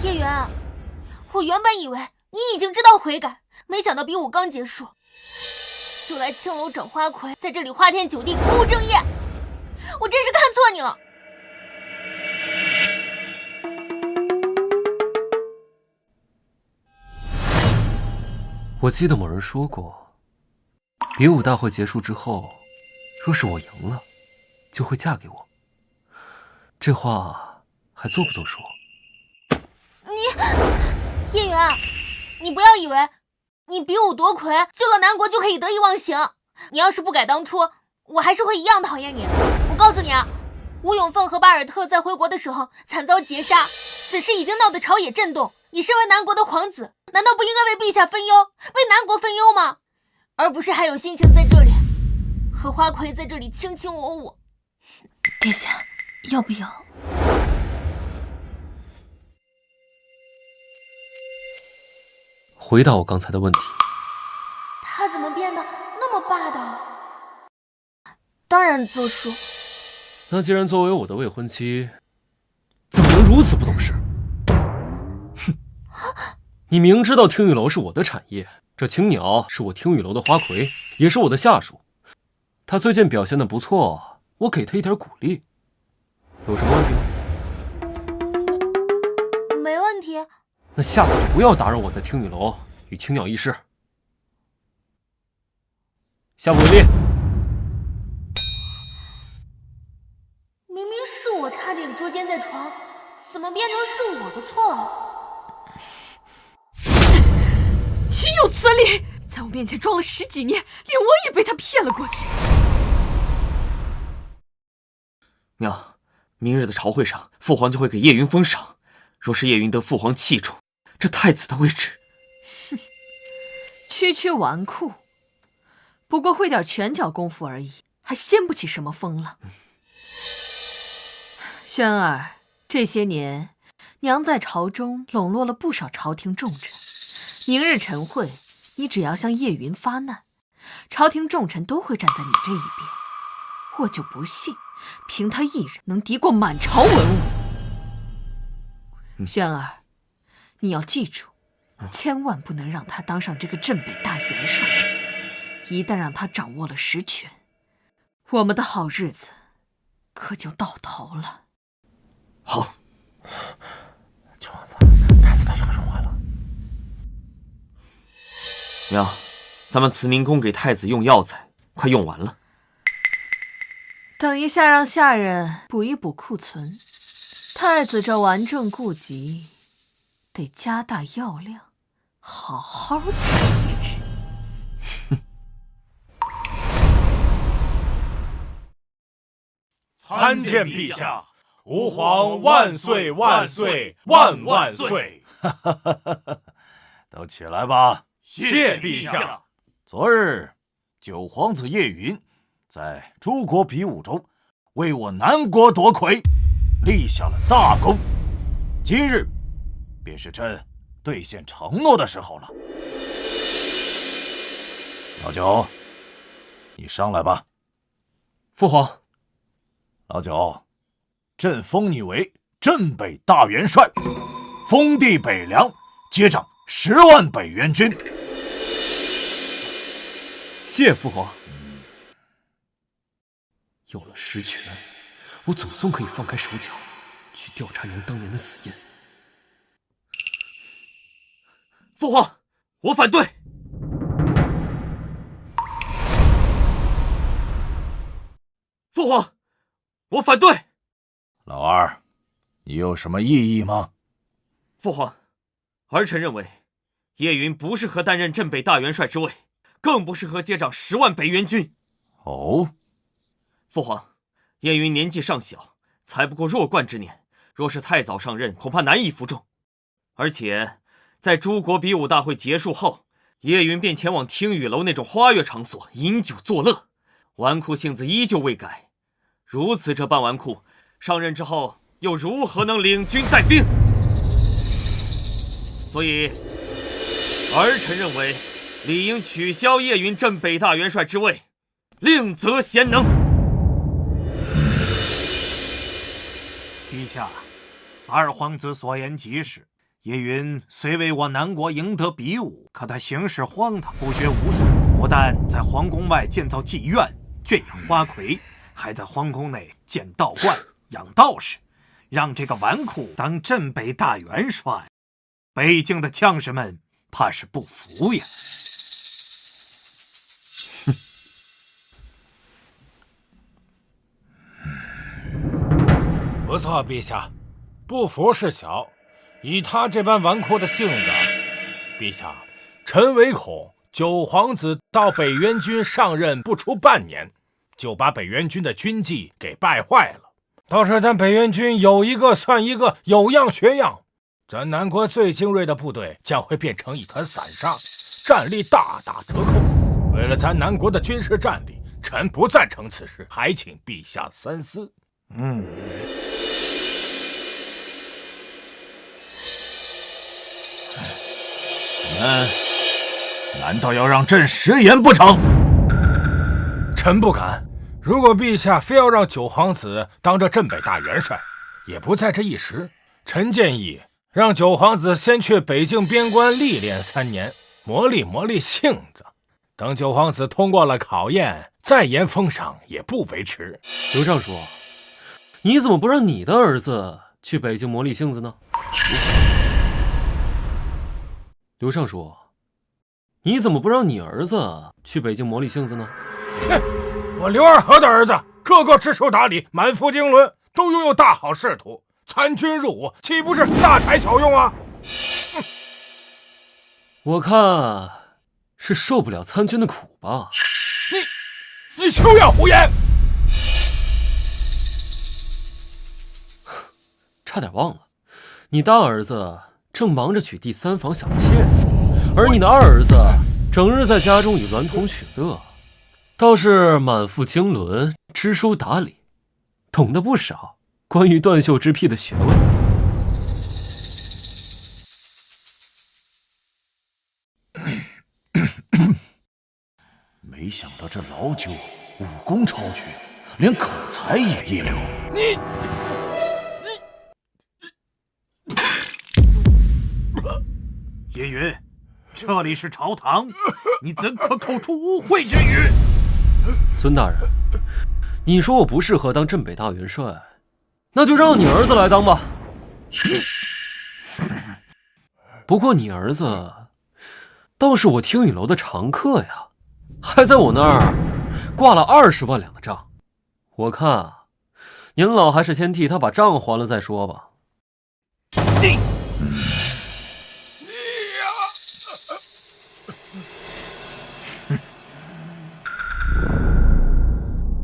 远，叶远，我原本以为你已经知道悔改，没想到比武刚结束，就来青楼找花魁，在这里花天酒地，不务正业，我真是看错你了。我记得某人说过，比武大会结束之后，若是我赢了，就会嫁给我。这话还做不做数？叶远，你不要以为你比武夺魁救了南国就可以得意忘形。你要是不改当初，我还是会一样讨厌你。我告诉你啊，吴永奋和巴尔特在回国的时候惨遭劫杀，此事已经闹得朝野震动。你身为南国的皇子，难道不应该为陛下分忧，为南国分忧吗？而不是还有心情在这里和花魁在这里卿卿我我。殿下，要不要？回答我刚才的问题。他怎么变得那么霸道？当然作数。那既然作为我的未婚妻，怎么能如此不懂事？哼！你明知道听雨楼是我的产业，这青鸟是我听雨楼的花魁，也是我的下属。他最近表现得不错，我给他一点鼓励，有什么问题吗？没问题。那下次就不要打扰我在听雨楼与青鸟议事。下不为例。明明是我差点捉奸在床，怎么变成是我的错了？岂有此理！在我面前装了10几年，连我也被他骗了过去。娘，明日的朝会上，父皇就会给叶云封赏。若是叶云得父皇器重，这太子的位置……哼，区区纨绔，不过会点拳脚功夫而已，还掀不起什么风浪。轩儿，这些年，娘在朝中笼络了不少朝廷重臣。明日晨会，你只要向叶云发难，朝廷重臣都会站在你这一边。我就不信，凭他一人能敌过满朝文武。轩儿，你要记住，千万不能让他当上这个镇北大元帅。一旦让他掌握了实权，我们的好日子可就到头了。好。九皇子，太子他什么时候坏了？娘，咱们慈宁宫给太子用药材快用完了，等一下让下人补一补库存。太子这顽症痼疾，得加大药量，好好治一治。参见陛下，吾皇万岁万岁万万岁！都起来吧。谢陛下。昨日九皇子叶云在诸国比武中为我南国夺魁，立下了大功。今日便是朕兑现承诺的时候了。老九，你上来吧。父皇。老九，朕封你为镇北大元帅，封地北凉，接掌10万北元军。谢父皇。有了实权，我总算可以放开手脚，去调查娘当年的死因。父皇，我反对。父皇，我反对。老二，你有什么异议吗？父皇，儿臣认为，叶云不适合担任镇北大元帅之位，更不适合接掌10万北元军。哦，父皇，叶云年纪尚小，才不过弱冠之年，若是太早上任，恐怕难以服众。而且，在诸国比武大会结束后，叶云便前往听雨楼那种花月场所饮酒作乐，纨绔性子依旧未改。如此这般纨绔，上任之后又如何能领军带兵？所以，儿臣认为，理应取消叶云镇北大元帅之位，另择贤能。陛下，二皇子所言极是。叶云虽为我南国赢得比武，可他行事荒唐，不学无术，不但在皇宫外建造妓院，圈养花魁，还在皇宫内建道观，养道士，让这个纨绔当镇北大元帅，北京的将士们怕是不服呀。不错，陛下，不服是小，以他这般纨绔的性子，陛下，臣唯恐九皇子到北元军上任不出半年，就把北元军的军纪给败坏了。到时咱北元军有一个算一个，有样学样，咱南国最精锐的部队将会变成一团散沙，战力大打折扣。为了咱南国的军事战力，臣不赞成此事，还请陛下三思。你们难道要让朕食言不成？臣不敢。如果陛下非要让九皇子当这镇北大元帅，也不在这一时。臣建议让九皇子先去北境边关历练3年，磨砺磨砺性子。等九皇子通过了考验，再言封赏也不为迟。刘尚书，你怎么不让你的儿子去北京磨砺性子呢？刘尚书，你怎么不让你儿子去北京磨砺性子呢？我刘二河的儿子个个知书达理，满腹经纶，都拥有大好仕途，参军入伍岂不是大材小用啊？我看是受不了参军的苦吧。你休要胡言！差点忘了，你大儿子正忙着娶第3房小妾，而你的二儿子整日在家中与娈童取乐，倒是满腹经纶，知书达理，懂得不少关于断袖之癖的学问。没想到这老九武功超群，连口才也一流。叶云，这里是朝堂，你怎可口出污秽之语？孙大人，你说我不适合当镇北大元帅，那就让你儿子来当吧。不过你儿子倒是我听雨楼的常客呀，还在我那儿挂了20万两的账。我看您老还是先替他把账还了再说吧。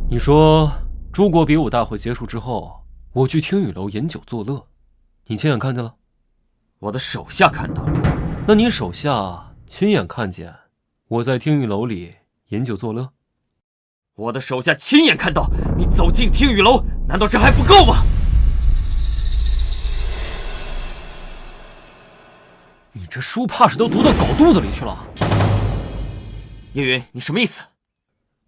你说诸国比武大会结束之后，我去听雨楼饮酒作乐，你亲眼看见了？我的手下看到了。那你手下亲眼看见我在听雨楼里饮酒作乐？我的手下亲眼看到你走进听雨楼，难道这还不够吗？你这书怕是都读到狗肚子里去了。叶云，你什么意思？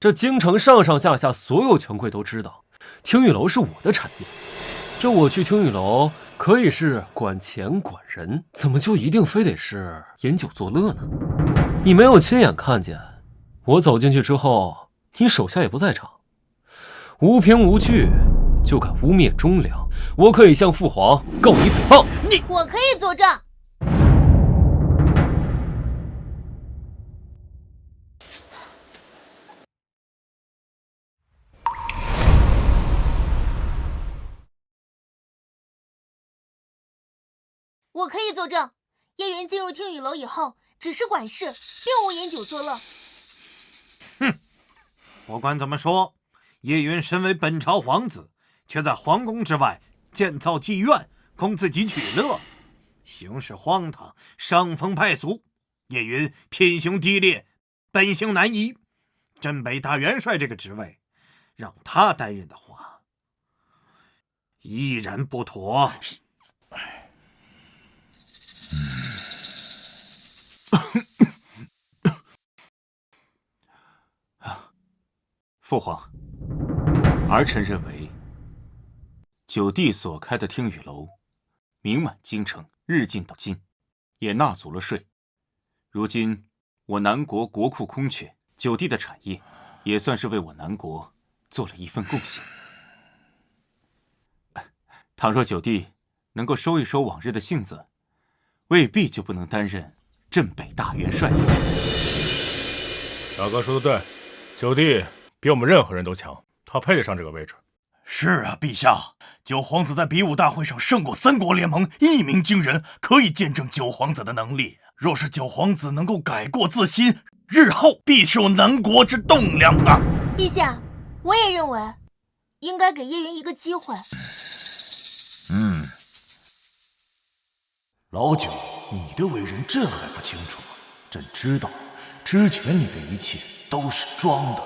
这京城上上下下所有权贵都知道，听雨楼是我的产业。这我去听雨楼可以是管钱管人，怎么就一定非得是饮酒作乐呢？你没有亲眼看见，我走进去之后，你手下也不在场，无凭无据就敢污蔑忠良，我可以向父皇告你诽谤。我可以作证。我可以作证，叶云进入听雨楼以后，只是管事，并无饮酒作乐。哼，不管怎么说，叶云身为本朝皇子，却在皇宫之外建造妓院，供自己取乐，行事荒唐，伤风败俗。叶云品行低劣，本性难移。镇北大元帅这个职位，让他担任的话，依然不妥。父皇，儿臣认为，九弟所开的听雨楼，名满京城，日进斗金，也纳足了税。如今我南国国库空缺，九弟的产业也算是为我南国做了一份贡献。倘若九弟能够收一收往日的性子，未必就不能担任镇北大元帅一职。大哥说的对，九弟比我们任何人都强，他配得上这个位置。是啊，陛下，九皇子在比武大会上胜过三国联盟，一鸣惊人，可以见证九皇子的能力。若是九皇子能够改过自新，日后必受南国之栋梁啊！陛下，我也认为应该给叶云一个机会。老九，你的为人朕还不清楚吗？朕知道，之前你的一切都是装的，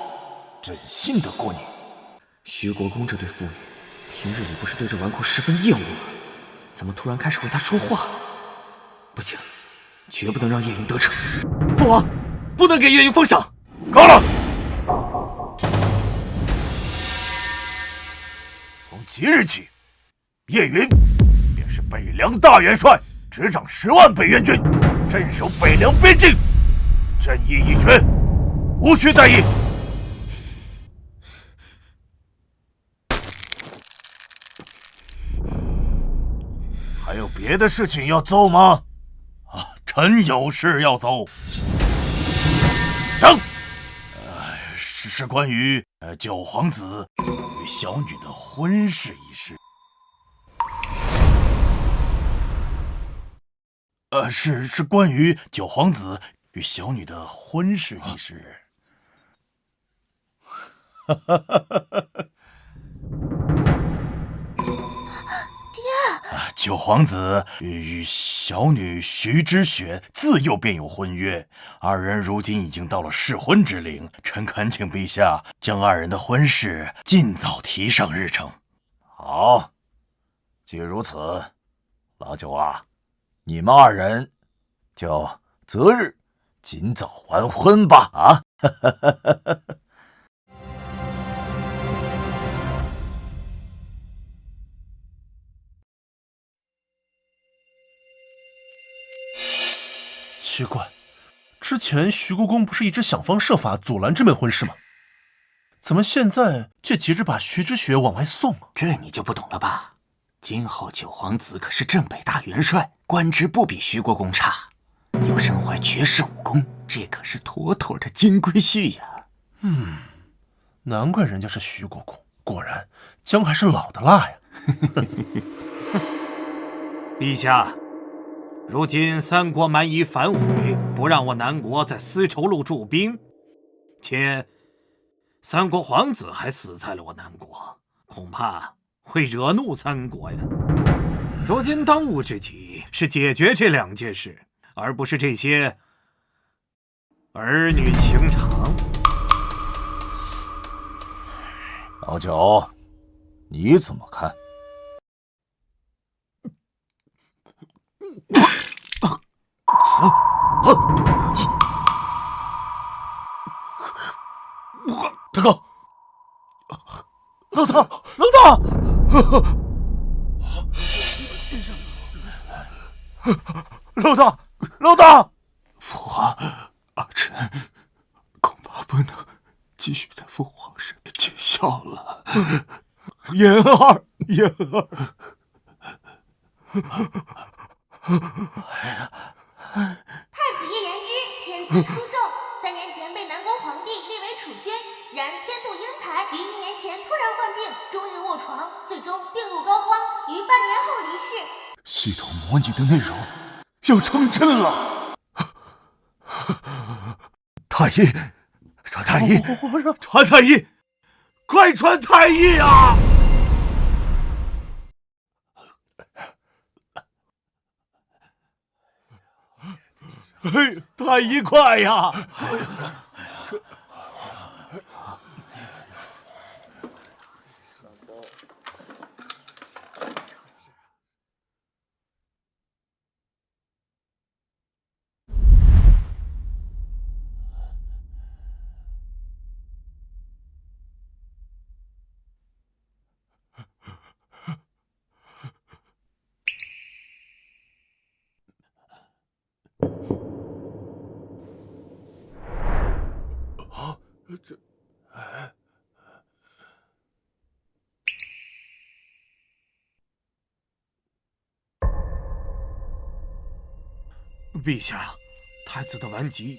朕信得过你。徐国公这对父女，平日里不是对这纨绔十分厌恶吗？怎么突然开始为他说话？不行，绝不能让叶云得逞。父王，不能给叶云封赏。够了！从即日起，叶云便是北凉大元帅，执掌10万北援军，镇守北凉边境，朕意已决，无需再议。还有别的事情要奏吗？臣有事要奏。讲。是关于九皇子与小女的婚事一事。是关于九皇子与小女的婚事一事。九皇子与小女徐之雪自幼便有婚约，二人如今已经到了适婚之龄，臣恳请陛下将二人的婚事尽早提上日程。好，既如此，老九啊，你们二人就择日尽早完婚吧！啊！奇怪，之前徐国公不是一直想方设法阻拦这门婚事吗？怎么现在却急着把徐之雪往外送啊？这你就不懂了吧？今后九皇子可是镇北大元帅，官职不比徐国公差，又身怀绝世武功，这可是妥妥的金龟婿呀！难怪人家是徐国公，果然姜还是老的辣呀！陛下，如今三国蛮夷反悔，不让我南国在丝绸路驻兵，且三国皇子还死在了我南国，恐怕会惹怒三国呀。如今当务之急是解决这2件事，而不是这些儿女情长。老九，你怎么看？大哥，老大，老大！老大，老大！父皇，儿臣恐怕不能继续在父皇身边尽孝了。言儿，言儿。太子叶延之天资出众，3年前被南宫皇帝立为储君，然天妒英才，于1年前突然患病，终日卧床，最终病入膏肓，于半年后离世。系统模拟的内容要成真了。太医，传太医，传太医，快传太医啊！太医快呀！陛下，太子的顽疾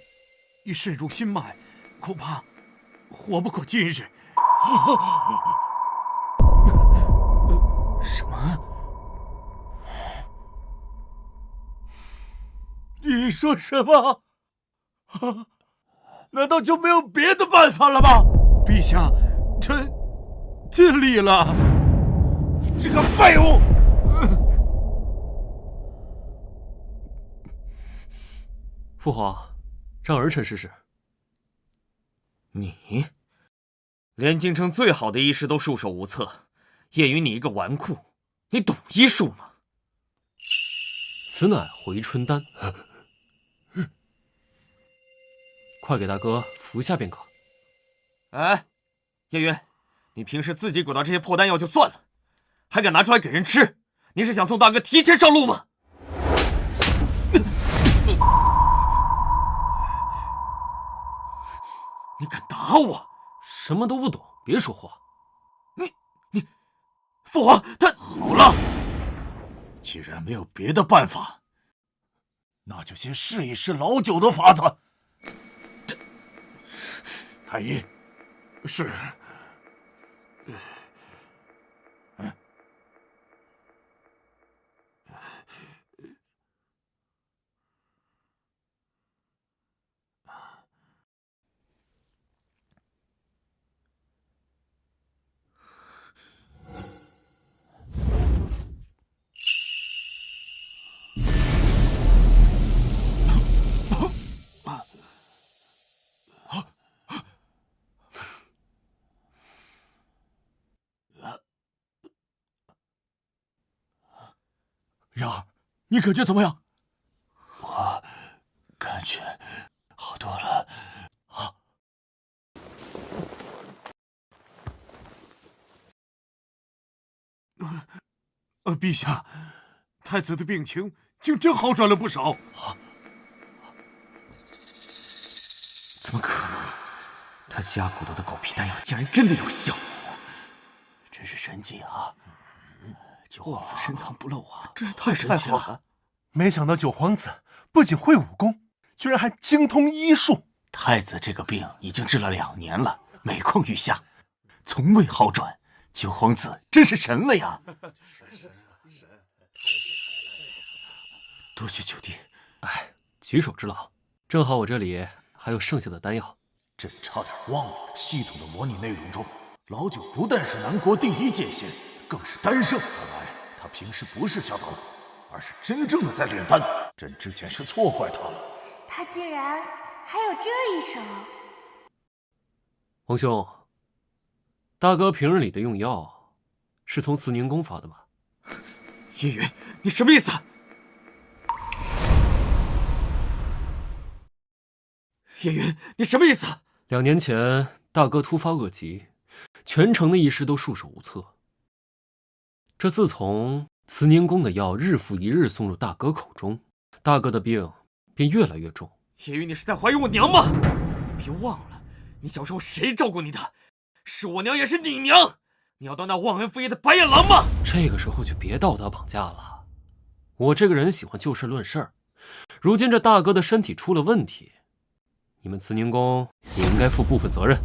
已渗入心脉，恐怕活不过今日。什么？你说什么？难道就没有别的办法了吗？陛下，臣尽力了。这个废物！父皇，让儿臣试试。你连京城最好的医师都束手无策，叶云你一个纨绔，你懂医术吗？此乃回春丹，快给大哥服下便可。哎，叶云，你平时自己鼓捣这些破丹药就算了，还敢拿出来给人吃？你是想送大哥提前上路吗？你敢打我？什么都不懂，别说话。你，父皇他好了，既然没有别的办法，那就先试一试老九的法子。太医，是。然儿，你感觉怎么样？我感觉好多了。陛下，太子的病情竟真好转了不少。怎么可能？他瞎鼓捣的狗屁丹药竟然真的有效！真是神迹啊！九皇子深藏不露啊，真是太神奇了！没想到九皇子不仅会武功，居然还精通医术。太子这个病已经治了2年了，每况愈下，从未好转。九皇子真是神了呀！多谢九弟。哎，举手之劳，正好我这里还有剩下的丹药。朕差点忘了，系统的模拟内容中老九不但是南国第一剑仙，更是丹圣。看来他平时不是小捣鬼，而是真正的在炼丹。朕之前是错怪他了。他竟然还有这一手。皇兄，大哥平日里的用药是从慈宁宫发的吧？叶云，你什么意思？叶云，你什么意思？2年前大哥突发恶疾，全城的医师都束手无策。这自从慈宁宫的药日复一日送入大哥口中，大哥的病便越来越重。叶云，你是在怀疑我娘吗？别忘了，你小时候谁照顾你的？是我娘，也是你娘。你要当那忘恩负义的白眼狼吗？这个时候就别道德绑架了。我这个人喜欢就事论事。如今这大哥的身体出了问题，你们慈宁宫也应该负部分责任。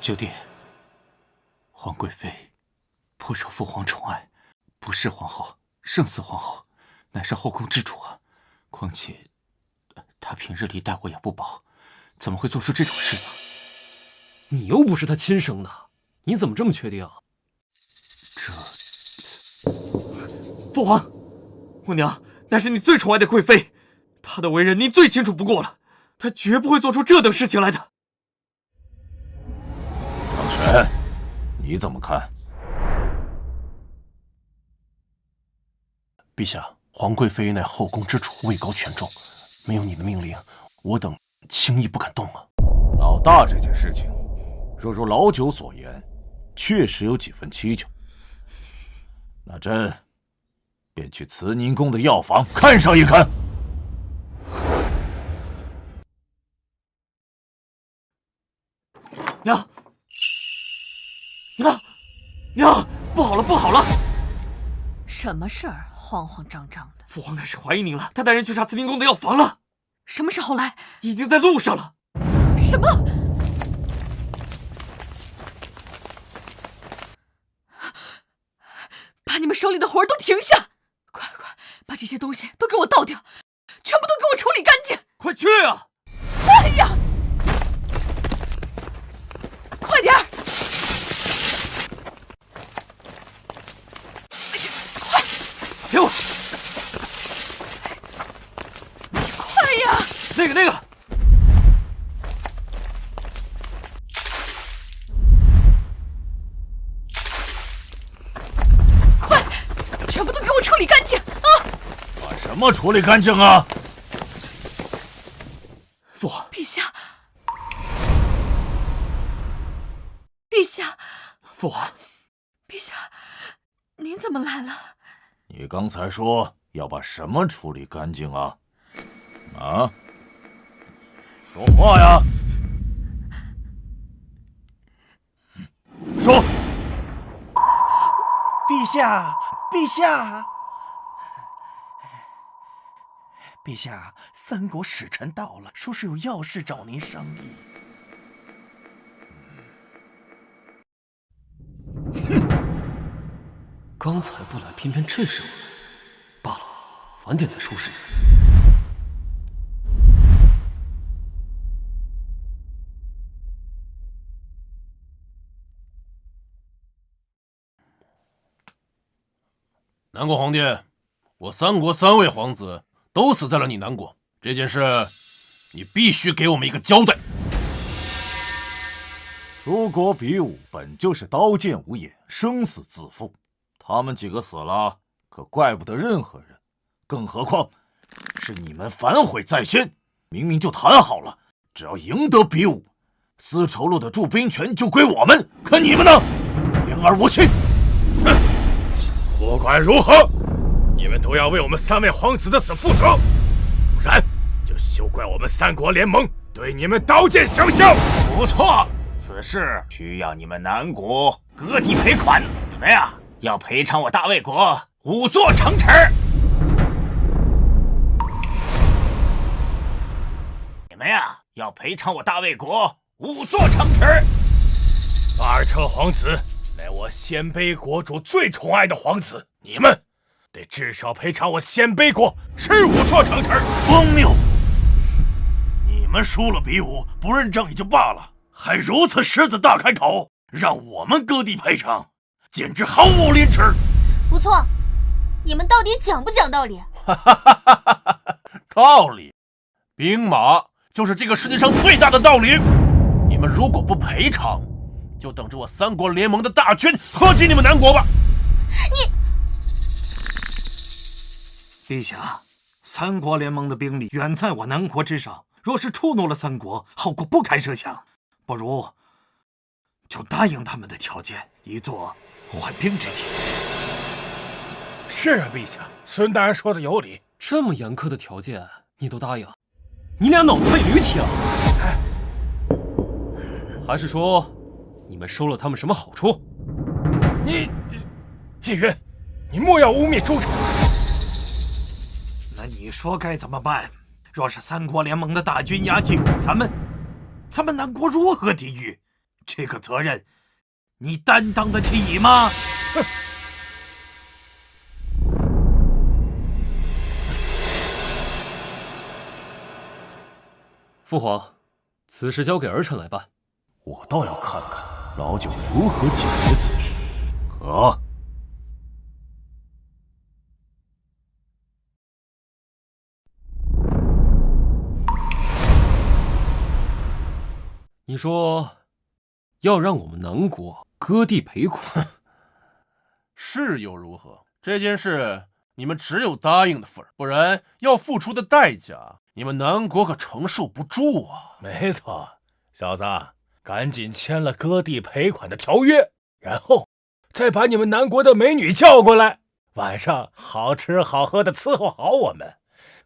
九弟，皇贵妃颇受父皇宠爱，不是皇后胜似皇后，乃是后宫之主啊。况且她平日里待我也不薄，怎么会做出这种事呢？你又不是她亲生的，你怎么这么确定？父皇，我娘乃是你最宠爱的贵妃，她的为人您最清楚不过了，她绝不会做出这等事情来的。张璇，你怎么看？陛下，皇贵妃乃后宫之主，位高权重，没有你的命令，我等轻易不敢动啊。老大这件事情，若如老九所言，确实有几分蹊跷。那朕便去慈宁宫的药房看上一看。娘，娘，不好了，不好了！什么事儿？慌慌张张的。父皇开始怀疑您了，他带人去查慈宁宫的药房了。什么时候来？已经在路上了。什么？把你们手里的活儿都停下！快，把这些东西都给我倒掉，全部都给我处理干净！快去啊！快呀！快点儿！哎呀，快！给我！快呀！那个！快！全部都给我处理干净啊！把什么处理干净啊？父皇，陛下，陛下，父皇，陛下，您怎么来了？你刚才说要把什么处理干净啊？啊？说话呀！说！陛下，陛下，陛下，三国使臣到了，说是有要事找您商议。刚才不来，偏偏这时候来，罢了，晚点再收拾你。南国皇帝，我三国3位皇子都死在了你南国，这件事你必须给我们一个交代。诸国比武本就是刀剑无眼，生死自负，他们几个死了，可怪不得任何人，更何况是你们反悔在先，明明就谈好了，只要赢得比武，丝绸路的驻兵权就归我们，可你们呢？言而无信。哼！不管如何，你们都要为我们3位皇子的死负责，不然就休怪我们3国联盟对你们刀剑相向。不错，此事需要你们南国割地赔款，你们呀要赔偿我大魏国5座城池。你们呀要赔偿我大魏国5座城池。阿尔车皇子乃我鲜卑国主最宠爱的皇子，你们得至少赔偿我鲜卑国15座城池。荒谬！你们输了比武，不认账也就罢了，还如此狮子大开口，让我们割地赔偿，简直毫无廉耻。不错，你们到底讲不讲道理？道理，兵马就是这个世界上最大的道理。你们如果不赔偿，就等着我三国联盟的大军拖进你们南国吧。陛下，三国联盟的兵力远在我南国之上，若是触怒了三国，后果不堪设想。不如就答应他们的条件，以作缓兵之计。是啊，陛下，孙大人说的有理。这么严苛的条件你都答应，你俩脑子被驴踢了？还是说你们收了他们什么好处？叶云，你莫要污蔑诸臣。那你说该怎么办？若是三国联盟的大军压境，咱们南国如何抵御？这个责任，你担当得起吗？哼！父皇，此事交给儿臣来办。我倒要看看老九如何解决此事。可。你说要让我们南国割地赔款，是又如何？这件事你们只有答应的份儿，不然要付出的代价，你们南国可承受不住啊！没错，小子，赶紧签了割地赔款的条约，然后再把你们南国的美女叫过来，晚上好吃好喝的伺候好我们。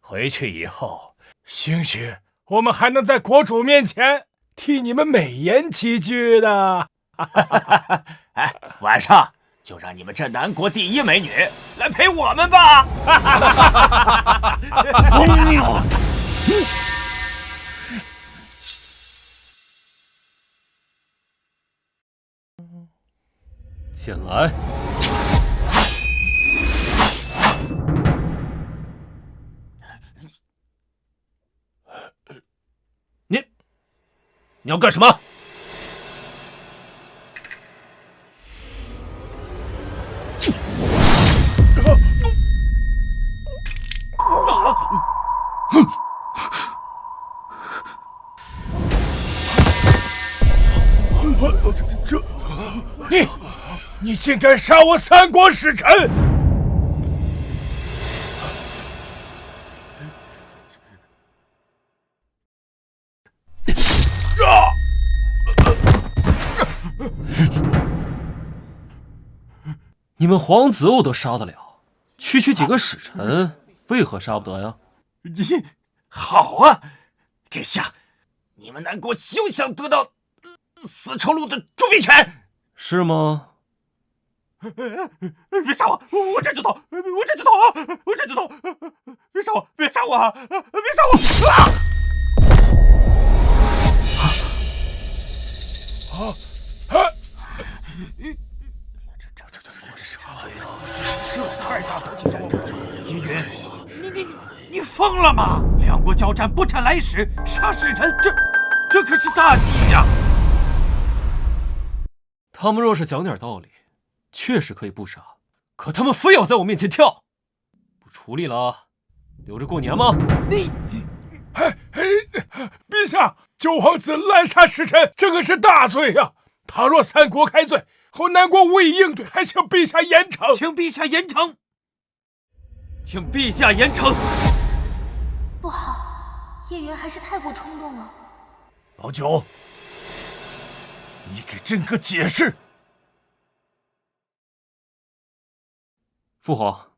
回去以后，兴许我们还能在国主面前替你们美言几句的。哎，晚上就让你们这南国第一美女来陪我们吧！荒谬！前来。你要干什么？你竟敢杀我三国使臣！你们皇子我都杀得了，区区几个使臣，为何杀不得呀？你好啊，这下你们南国休想得到丝绸路的铸币权，是吗？别杀我！我这就走！我这就走啊！我这就走！别杀我！别杀我啊！别杀我！啊！这太大了！叶云，你疯了吗？两国交战，不斩来使，杀使臣，这可是大忌呀！他们若是讲点道理，确实可以不杀，可他们非要在我面前跳，不处理了，留着过年吗？陛下，九皇子滥杀使臣，这可是大罪呀！他若三国开罪，后南国无以应对，还请陛下严惩。请陛下严惩，请陛下严惩。不好，叶云还是太过冲动了。老九，你给朕个解释。父皇，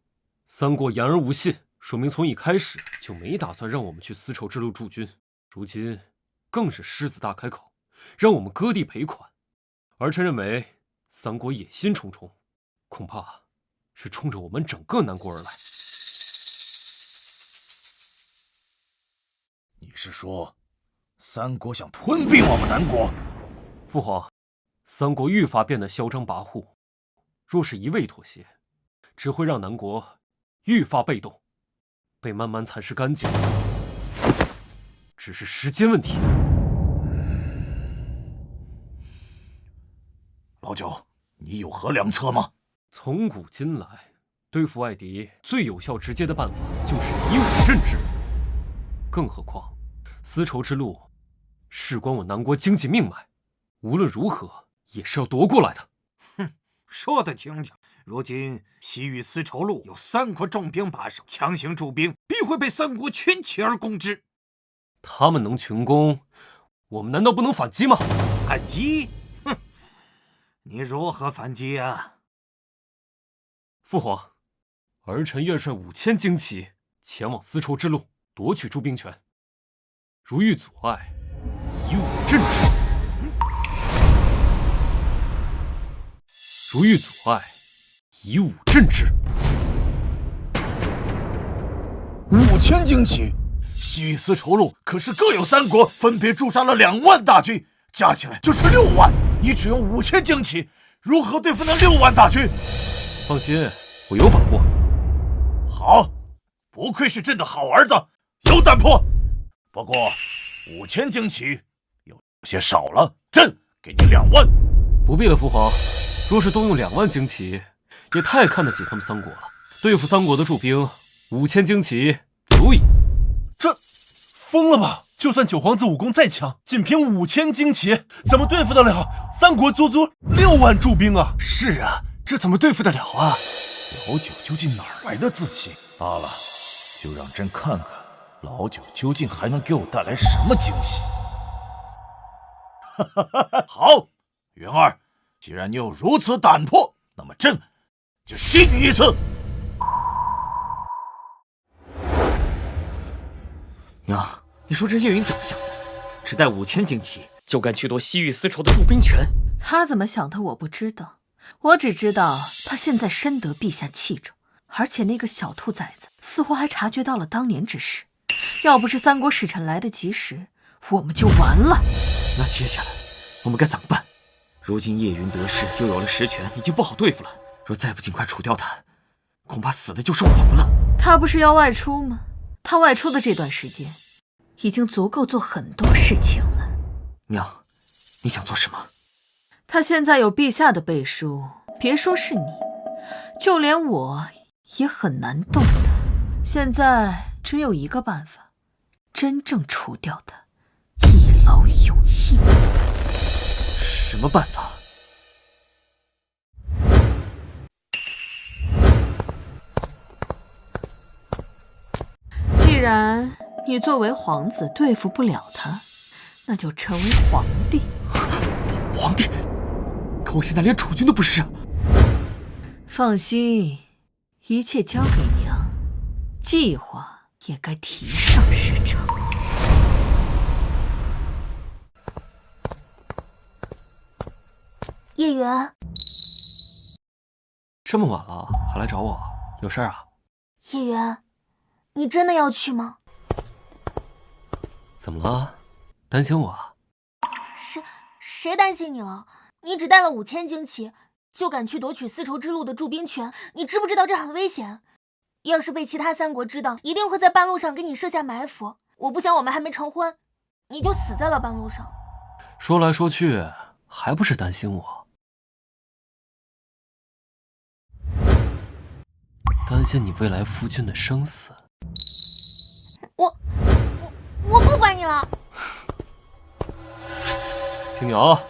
三国言而无信，说明从一开始就没打算让我们去丝绸之路驻军，如今更是狮子大开口，让我们割地赔款。儿臣认为三国野心重重，恐怕是冲着我们整个南国而来。你是说三国想吞并我们南国？父皇，三国愈发变得嚣张跋扈，若是一味妥协，只会让南国愈发被动，被慢慢蚕食干净。只是时间问题。老九，你有何良策吗？从古今来，对付外敌最有效直接的办法就是以武镇之。更何况，丝绸之路事关我南国经济命脉，无论如何也是要夺过来的。哼，说得轻巧。如今西域丝绸路有3国重兵把守，强行驻兵，必会被3国群起而攻之。他们能群攻，我们难道不能反击吗？反击？哼，你如何反击啊？父皇，儿臣愿率5000精骑前往丝绸之路，夺取驻兵权。如遇阻碍，以武镇之。如遇阻碍，以武镇之。5000精骑，西域丝绸路可是各有3国分别驻扎了2万大军，加起来就是6万。你只用5000精骑，如何对付那6万大军？放心，我有把握。好，不愧是朕的好儿子，有胆魄。不过5000精骑有些少了，朕给你2万。不必了，父皇。若是动用2万精骑，也太看得起他们3国了。对付3国的驻兵，5000精骑足矣。这疯了吧？就算九皇子武功再强，仅凭5000精骑，怎么对付得了3国足6万驻兵啊？是啊，这怎么对付得了啊？老九究竟哪儿来的自信？罢了，就让朕看看老九究竟还能给我带来什么惊喜。好，元儿，既然你有如此胆魄，那么朕就信你一次。娘，你说这叶云怎么想的？只带5000精骑就敢去夺西域丝绸的驻兵权？他怎么想的我不知道，我只知道他现在深得陛下器重，而且那个小兔崽子似乎还察觉到了当年之事。要不是3国使臣来得及时，我们就完了。那接下来我们该怎么办？如今叶云得势，又有了实权，已经不好对付了。若再不尽快除掉他，恐怕死的就是我们了。他不是要外出吗？他外出的这段时间，已经足够做很多事情了。娘，你想做什么？他现在有陛下的背书，别说是你，就连我也很难动他。现在只有一个办法，真正除掉他，一劳永逸。什么办法？既然你作为皇子对付不了他，那就成为皇帝。皇帝？可我现在连储君都不是啊！放心，一切交给娘，计划也该提上日程。叶元，这么晚了还来找我，有事啊？叶元，你真的要去吗？怎么了？担心我啊？谁担心你了？你只带了5000精骑，就敢去夺取丝绸之路的驻兵权，你知不知道这很危险？要是被其他3国知道，一定会在半路上给你设下埋伏。我不想我们还没成婚，你就死在了半路上。说来说去，还不是担心我？担心你未来夫君的生死。我不管你了。听你啊，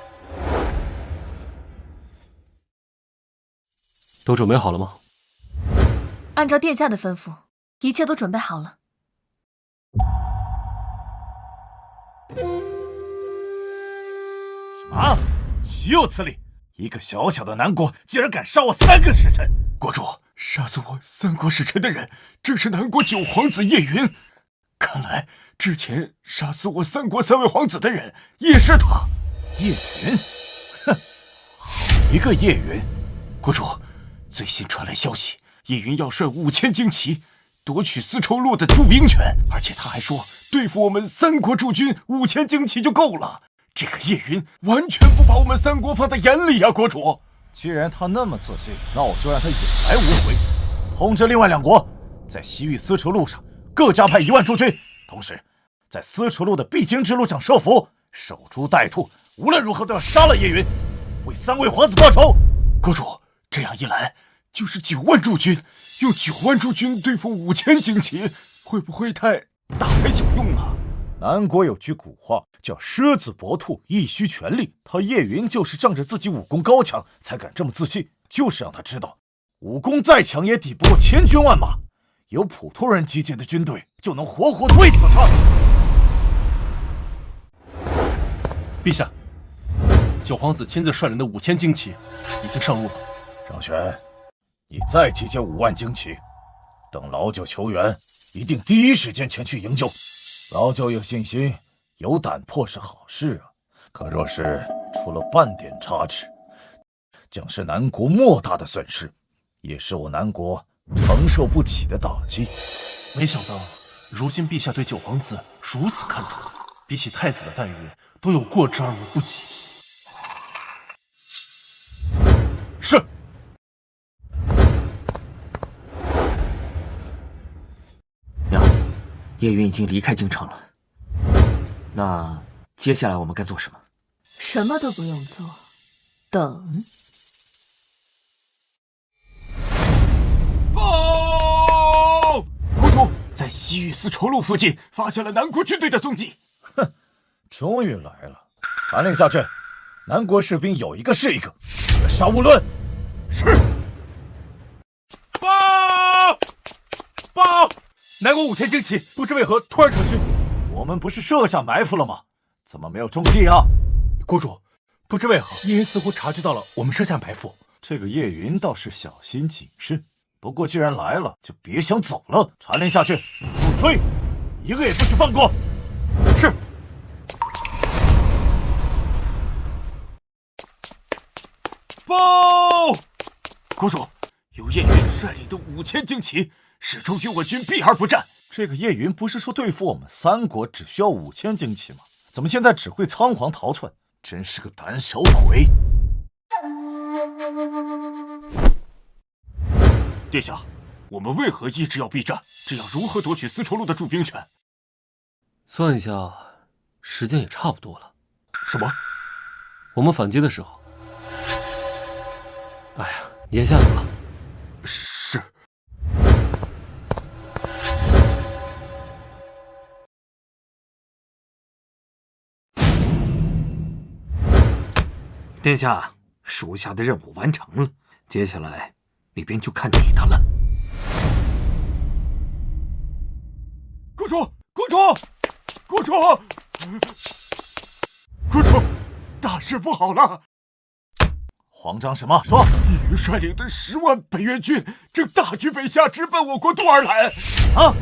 都准备好了吗？按照殿下的吩咐，一切都准备好了。什么？岂有此理！一个小小的南国，竟然敢杀我3个使臣！国主，杀死我3国使臣的人，正是南国9皇子叶云。看来之前杀死我3国3位皇子的人也是他。叶云，哼，好一个叶云！国主，最新传来消息，叶云要率5000精骑夺取丝绸路的驻兵权，而且他还说对付我们3国驻军5000精骑就够了。这个叶云完全不把我们3国放在眼里啊，国主！既然他那么自信，那我就让他有来无回。通知另外2国，在西域丝绸路上各加派1万驻军，同时在丝绸路的必经之路上设伏，守株待兔，无论如何都要杀了叶云，为3位皇子报仇。国主，这样一来就是9万驻军，用9万驻军对付5000精骑，会不会太大材小用了？南国有句古话叫狮子搏兔，一须全力。他叶云就是仗着自己武功高强才敢这么自信，就是让他知道，武功再强也抵不过千军万马，有普通人集结的军队就能活活推死他。陛下，九皇子亲自率领的5000精骑已经上路了。张玄，你再集结5万精骑，等老九求援，一定第一时间前去营救。老九有信心，有胆魄是好事啊，可若是出了半点差池，将是南国莫大的损失，也是我南国承受不起的打击。没想到如今陛下对九皇子如此看重，比起太子的待遇都有过之而无不及。是。娘，叶云已经离开京城了，那接下来我们该做什么？什么都不用做，等。报！国主，在西域丝绸路附近发现了南国军队的踪迹。哼，终于来了！传令下去，南国士兵有一个是一个，绝杀勿论。是。报！南国5000精骑不知为何突然撤军。我们不是设下埋伏了吗？怎么没有中计啊？国主，不知为何叶云似乎察觉到了我们设下埋伏。这个叶云倒是小心谨慎，不过既然来了，就别想走了。传令下去，给我追，一个也不许放过。是。报！国主，由叶云率领的5000精骑始终与我军避而不战。这个叶云不是说对付我们3国只需要5000精骑吗？怎么现在只会仓皇逃窜？真是个胆小鬼！殿下，我们为何一直要避战？这样如何夺取丝绸路的驻兵权？算一下，时间也差不多了。什么？我们反击的时候，哎呀，撵下去吧。是。殿下，属下的任务完成了，接下来那边就看你的了。公主，公主，公主，公主，大事不好了！慌张什么？说！叶云率领的10万北越军正大举北下，直奔我国都而来。啊！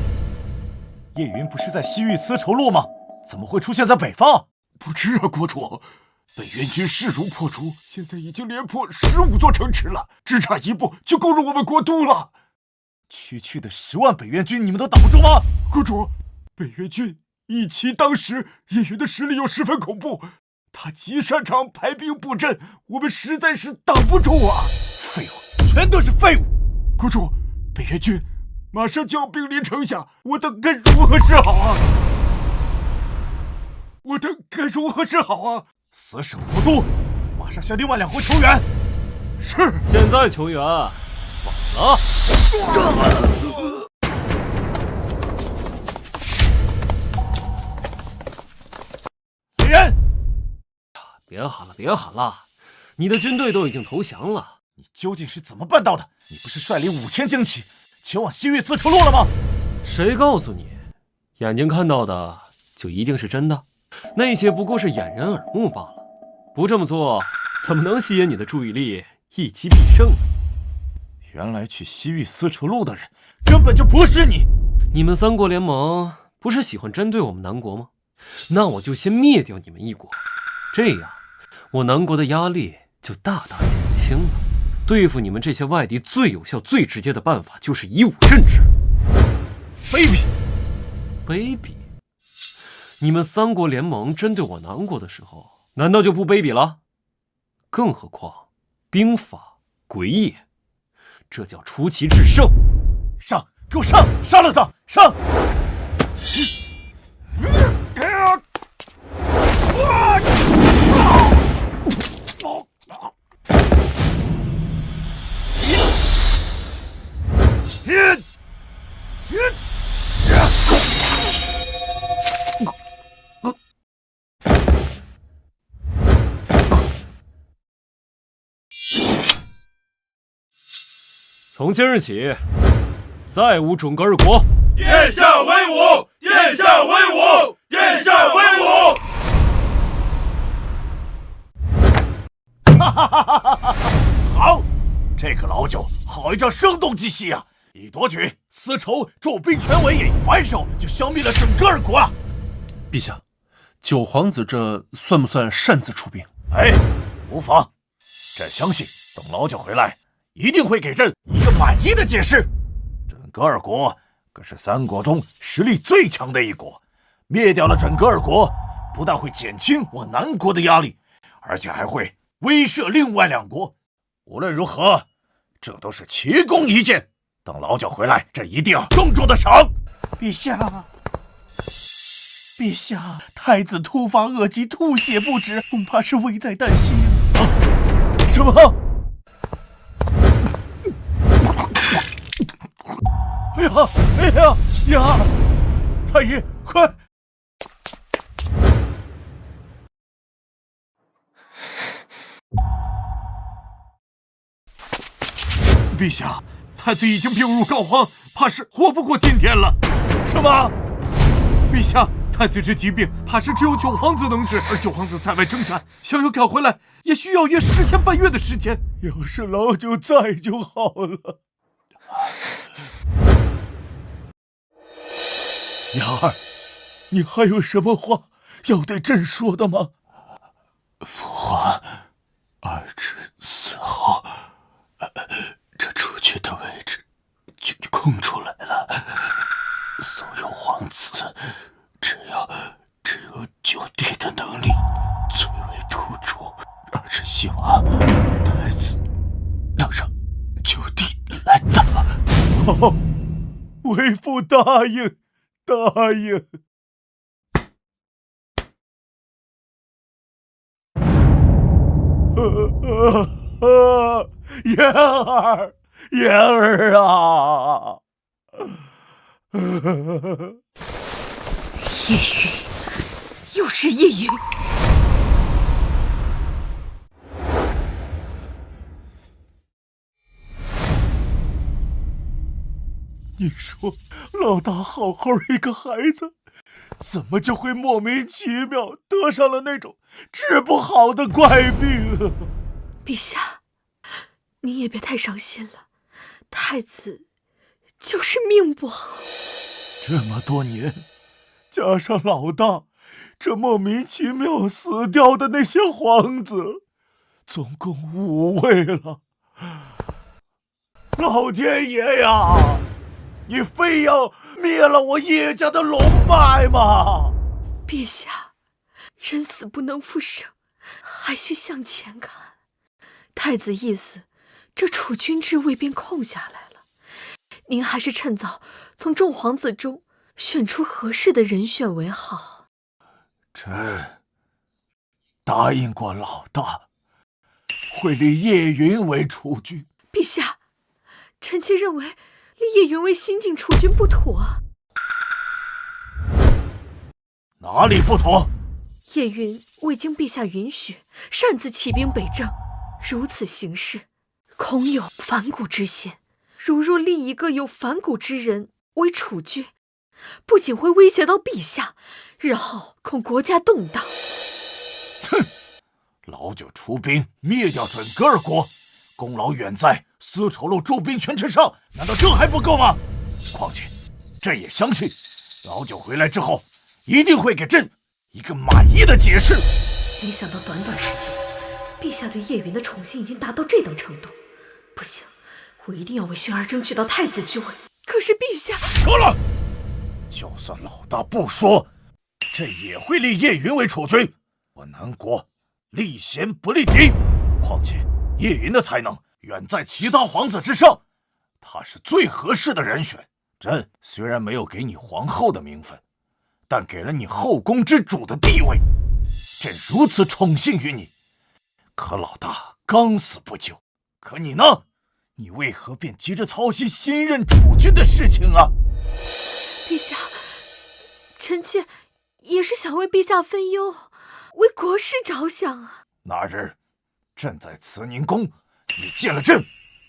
叶云不是在西域丝绸路吗？怎么会出现在北方？不知啊，国主。北元军势如破竹，现在已经连破15座城池了，只差一步就攻入我们国都了。区区的10万北元军，你们都挡不住吗？国主，北元军一骑当时，叶云的实力又十分恐怖，他极擅长排兵布阵，我们实在是挡不住啊！废物，全都是废物！国主，北元军马上就要兵临城下，我等该如何是好啊？我等该如何是好啊？死守国都，马上向另外2国求援。是。现在求援，晚了。来人！别喊了，别喊了，你的军队都已经投降了。你究竟是怎么办到的？你不是率领5000精骑前往西域丝绸路了吗？谁告诉你，眼睛看到的就一定是真的？那些不过是掩人耳目罢了。不这么做，怎么能吸引你的注意力，一击必胜呢？原来去西域丝绸路的人根本就不是你！你们3国联盟不是喜欢针对我们南国吗？那我就先灭掉你们1国，这样我南国的压力就大大减轻了。对付你们这些外敌最有效、最直接的办法就是以武镇之。卑鄙！卑鄙！你们3国联盟针对我南国的时候，难道就不卑鄙了？更何况兵法诡也，这叫出奇制胜。上，给我上！杀了他！上！从今日起，再无准噶尔国。殿下威武！殿下威武！殿下威武！哈哈哈哈哈！好，这个老九好一张声东击西啊！一夺取丝绸驻兵权为业，反手就消灭了整个尔国啊！陛下，九皇子这算不算擅自出兵？哎，无妨，朕相信等老九回来，一定会给朕一个满意的解释。整个尔国可是三国中实力最强的一国，灭掉了整个尔国，不但会减轻我南国的压力，而且还会威慑另外两国。无论如何，这都是奇功一件。等老九回来，朕一定要重重的赏。陛下，陛下，太子突发恶疾，吐血不止，恐怕是危在旦夕。什么？哎呀，哎呀呀！太医，快！陛下，太子已经病入膏肓，怕是活不过今天了。什么？陛下，太子这疾病，怕是只有九皇子能治，而九皇子在外征战，想要赶回来，也需要约10天半月的时间。要是老九在就好了。杨儿，你还有什么话要对朕说的吗？父皇，儿臣死后，这处决的位置就空出来了。所有皇子，只有九弟的能力最为突出，儿臣希望太子能让九弟来打。好，为父答应，答应。言儿，言儿啊！叶云，又是叶云。你说，老大好好一个孩子，怎么就会莫名其妙得上了那种治不好的怪病啊？陛下，您也别太伤心了，太子就是命不好。这么多年，加上老大这莫名其妙死掉的那些皇子，总共5位了。老天爷呀！你非要灭了我叶家的龙脉吗？陛下，人死不能复生，还需向前看。太子意思，这储君之位便空下来了，您还是趁早从众皇子中选出合适的人选为好。朕答应过老大，会立叶云为储君。陛下，臣妾认为立叶云为新晋储君不妥啊。哪里不妥？叶云未经陛下允许，擅自起兵北征，如此行事，恐有反骨之嫌。如若立一个有反骨之人为储君，不仅会威胁到陛下，日后恐国家动荡。哼！老九出兵灭掉准噶尔国，功劳远在丝绸路驻兵权之上，难道这还不够吗？况且，朕也相信老九回来之后，一定会给朕一个满意的解释。没想到短短时间，陛下对叶云的宠幸已经达到这等程度。不行，我一定要为轩儿争取到太子之位。可是陛下……够了！就算老大不说，朕也会立叶云为储君。我南国立贤不立嫡，况且叶云的才能远在其他皇子之上，他是最合适的人选。朕虽然没有给你皇后的名分，但给了你后宫之主的地位。朕如此宠幸于你，可老大刚死不久，可你呢？你为何便急着操心新任储君的事情啊？陛下，臣妾也是想为陛下分忧，为国事着想啊。那日，朕在慈宁宫，你见了朕，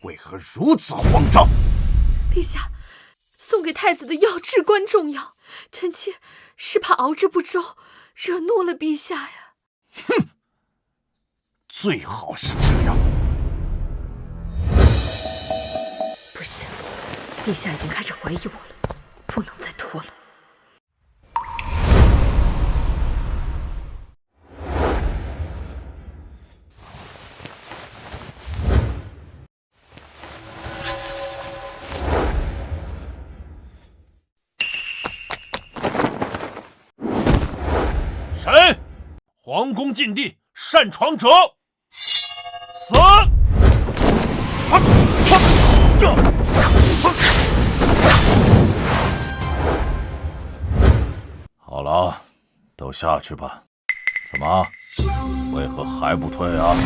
为何如此慌张？陛下，送给太子的药至关重要，臣妾是怕熬制不周，惹怒了陛下呀。哼，最好是这样。不行，陛下已经开始怀疑我了，不能再拖了。臣，皇宫禁地，擅闯者死！好了，都下去吧。怎么，为何还不退啊？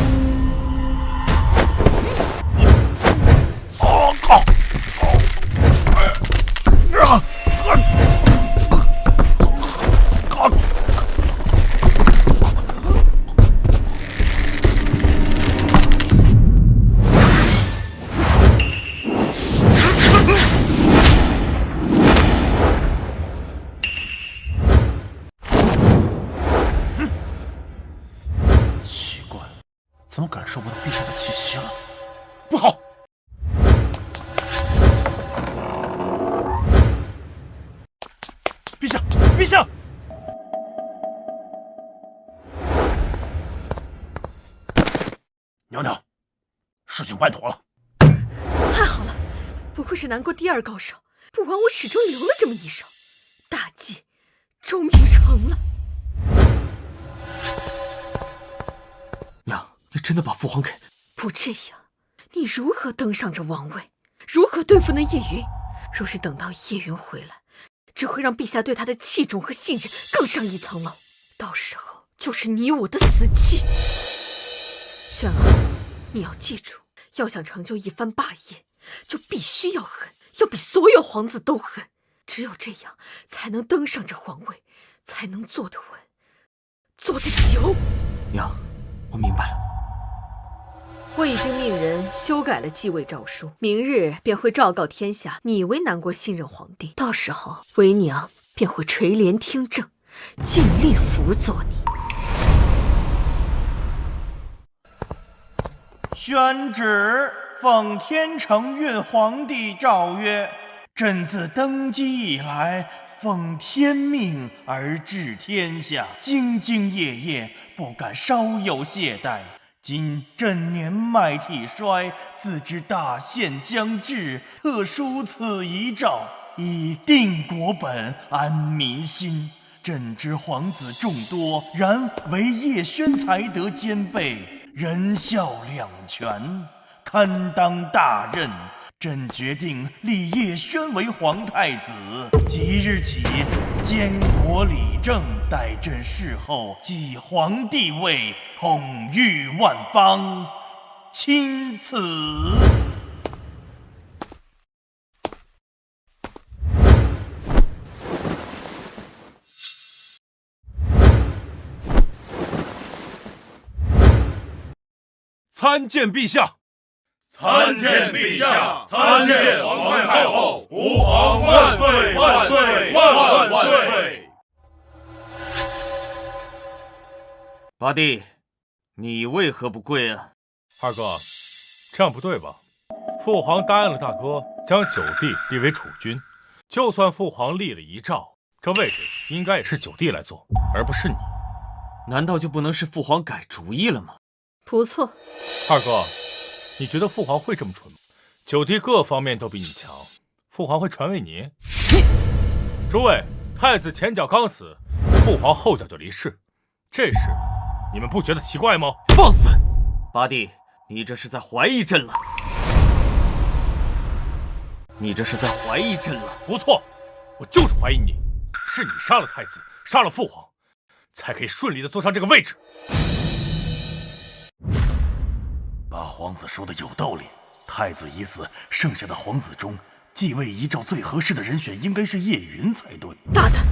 奇怪，怎么感受不到陛下的气息了？不好！陛下，陛下！娘娘，事情办妥了。太好了，不愧是南国第二高手，不枉我始终留了这么一手，大计终于成了。娘，你真的把父皇给……不这样，你如何登上这王位？如何对付那叶云？若是等到叶云回来，只会让陛下对他的器重和信任更上一层楼，到时候就是你我的死期。轩儿，你要记住，要想成就一番霸业，就必须要狠，要比所有皇子都狠。只有这样，才能登上这皇位，才能坐得稳，坐得久。娘，我明白了。我已经命人修改了继位诏书，明日便会昭告天下，你为南国新任皇帝。到时候，为娘便会垂帘听政，尽力辅佐你。宣旨，奉天承运皇帝诏曰：朕自登基以来，奉天命而治天下，兢兢业业，不敢稍有懈怠。今朕年迈体衰，自知大限将至，特书此遗诏，以定国本，安民心。朕知皇子众多，然唯叶轩才德兼备，仁孝两全，堪当大任。朕决定立叶轩为皇太子，即日起监国理政，待朕逝后继皇帝位，统御万邦。钦此。参见陛下！参见陛下！参见皇太后！吾皇万岁万岁万万岁！八弟，你为何不跪啊？二哥，这样不对吧？父皇答应了大哥，将九弟立为储君。就算父皇立了遗诏，这位置应该也是九弟来做，而不是你。难道就不能是父皇改主意了吗？不错。二哥，你觉得父皇会这么蠢吗？九弟各方面都比你强，父皇会传位你？诸位，太子前脚刚死，父皇后脚就离世，这事你们不觉得奇怪吗？放肆！八弟，你这是在怀疑朕了。你这是在怀疑朕了。不错，我就是怀疑你，是你杀了太子，杀了父皇，才可以顺利的坐上这个位置。八皇子说的有道理，太子已死，剩下的皇子中，继位遗诏最合适的人选应该是叶云才对。大胆！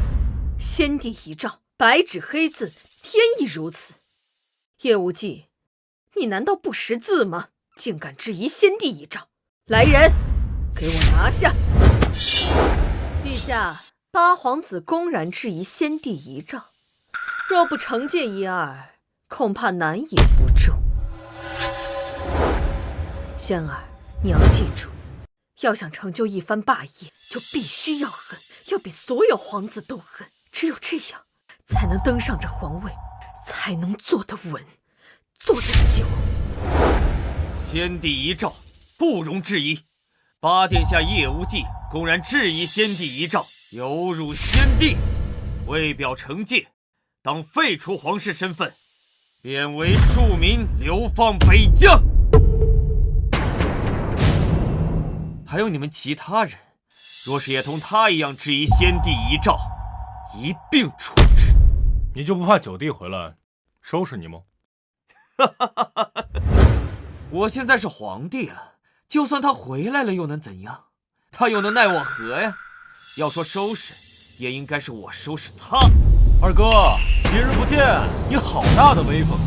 先帝遗诏，白纸黑字，天意如此。叶无忌，你难道不识字吗？竟敢质疑先帝遗诏，来人，给我拿下！陛下，八皇子公然质疑先帝遗诏，若不惩戒一二，恐怕难以服众。轩儿，你要记住，要想成就一番霸业，就必须要狠，要比所有皇子都狠。只有这样，才能登上这皇位，才能坐得稳，坐得久。先帝遗诏不容置疑，八殿下叶无忌公然质疑先帝遗诏，有辱先帝，为表惩戒，当废除皇室身份，贬为庶民，流放北疆。还有你们其他人，若是也同他一样质疑先帝遗诏，一并处置。你就不怕九弟回来收拾你吗？我现在是皇帝了，就算他回来了又能怎样？他又能奈我何呀？要说收拾，也应该是我收拾他。二哥，几日不见，你好大的威风！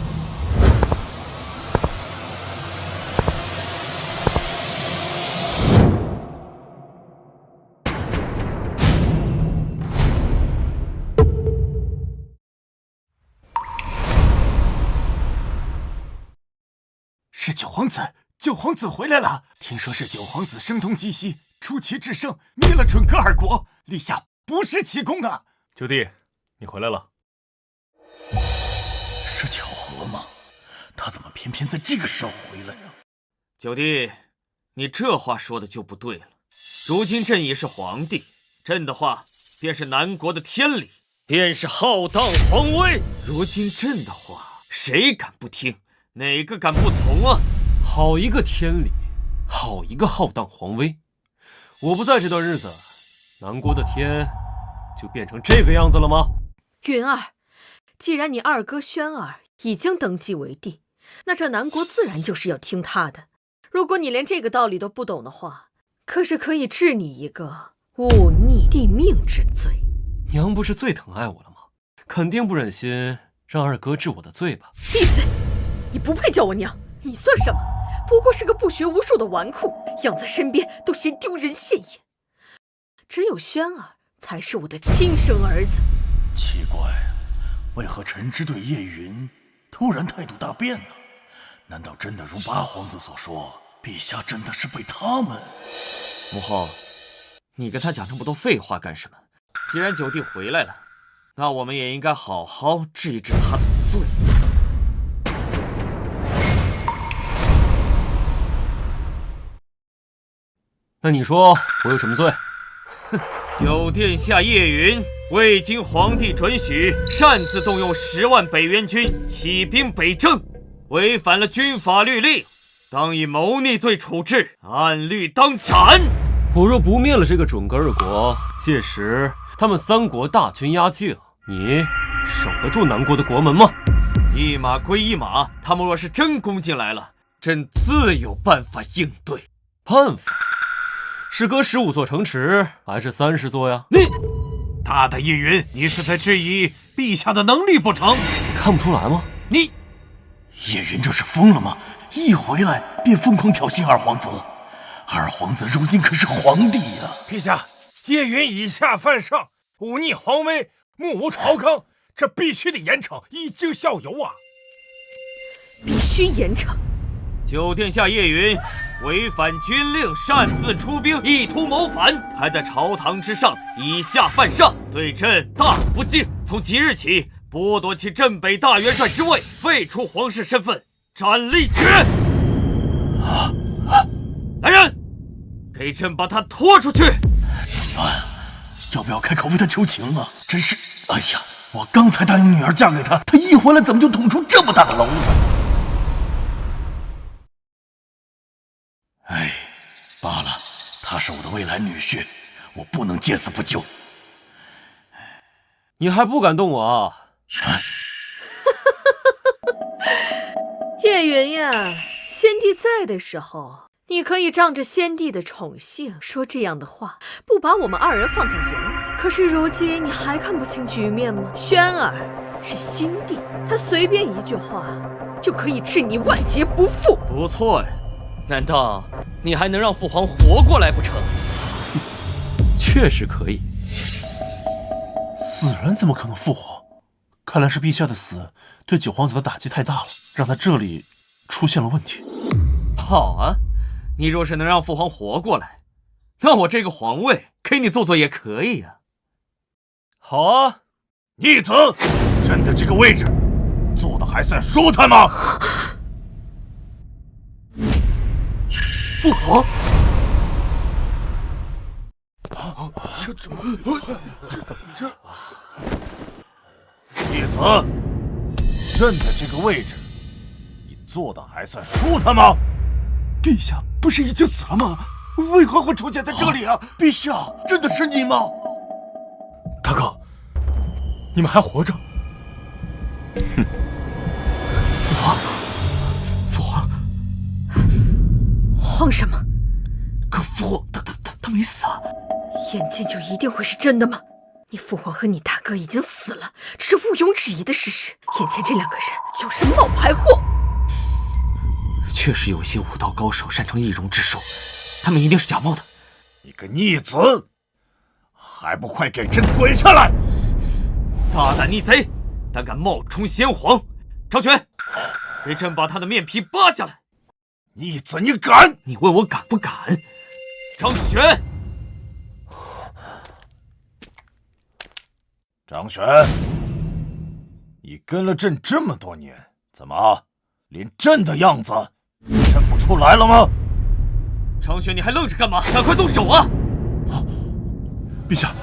是九皇子，九皇子回来了！听说是九皇子声东击西，出奇制胜，灭了准噶尔国。陛下不是奇功啊！九弟，你回来了。是巧合吗？他怎么偏偏在这个时候回来呀？九弟，你这话说的就不对了。如今朕已是皇帝，朕的话便是南国的天理，便是浩荡皇威。如今朕的话，谁敢不听？哪个敢不从啊？好一个天理，好一个浩荡皇威！我不在这段日子，南国的天就变成这个样子了吗？云儿，既然你二哥轩儿已经登基为帝，那这南国自然就是要听他的。如果你连这个道理都不懂的话，可是可以治你一个忤逆帝命之罪。娘不是最疼爱我了吗？肯定不忍心让二哥治我的罪吧？闭嘴！你不配叫我娘，你算什么？不过是个不学无术的纨绔，养在身边都嫌丢人现眼。只有轩儿才是我的亲生儿子。奇怪，为何臣之对叶云突然态度大变呢？难道真的如八皇子所说，陛下真的是被他们……母后，你跟他讲这么多废话干什么？既然九弟回来了，那我们也应该好好治一治他的罪。那你说我有什么罪？九殿下叶云未经皇帝准许，擅自动用10万北元军起兵北征，违反了军法律令，当以谋逆罪处置，按律当斩。我若不灭了这个准噶尔国，届时他们三国大军压境，你守得住南国的国门吗？一码归一码，他们若是真攻进来了，朕自有办法应对。办法？是割15座城池，还是30座呀？你大胆叶云，你是在质疑陛下的能力不成？看不出来吗？你叶云这是疯了吗？一回来便疯狂挑衅二皇子，二皇子如今可是皇帝呀！陛下，叶云以下犯上，忤逆皇威，目无朝纲，这必须得严惩，以儆效尤啊！必须严惩。九殿下叶云违反军令，擅自出兵，意图谋反，还在朝堂之上以下犯上，对朕大不敬。从即日起，剥夺其镇北大元帅之位，废除皇室身份，斩立决。来人，给朕把他拖出去！怎么办？要不要开口为他求情啊？真是，哎呀，我刚才答应女儿嫁给他，他一回来怎么就捅出这么大的篓子？哎，罢了，他是我的未来女婿，我不能见死不救。你还不敢动我啊？叶云呀，先帝在的时候，你可以仗着先帝的宠幸说这样的话，不把我们二人放在眼里。可是如今你还看不清局面吗？轩儿是新帝，他随便一句话就可以治你万劫不复。不错呀，难道你还能让父皇活过来不成？确实可以。死人怎么可能复活？看来是陛下的死对九皇子的打击太大了，让他这里出现了问题。好啊，你若是能让父皇活过来，那我这个皇位给你坐坐也可以呀。好啊，逆子，朕的这个位置坐的还算舒坦吗？父皇，这，逆子，朕的这个位置，你坐的还算舒坦吗？陛下不是已经死了吗？为何会出现在这里啊？陛下，真的是你吗？大哥，你们还活着？哼！父皇，慌什么？可父皇他没死啊！眼见就一定会是真的吗？你父皇和你大哥已经死了，这是毋庸置疑的事实。眼前这两个人就是冒牌货。确实有一些武道高手擅长易容之术，他们一定是假冒的。你个逆子，还不快给朕滚下来！大胆逆贼，胆敢冒充先皇！张玄，给朕把他的面皮扒下来！逆子，你敢？你问我敢不敢？张玄，张玄，你跟了朕这么多年，怎么连朕的样子认不出来了吗？张玄，你还愣着干嘛？赶快动手啊！陛下，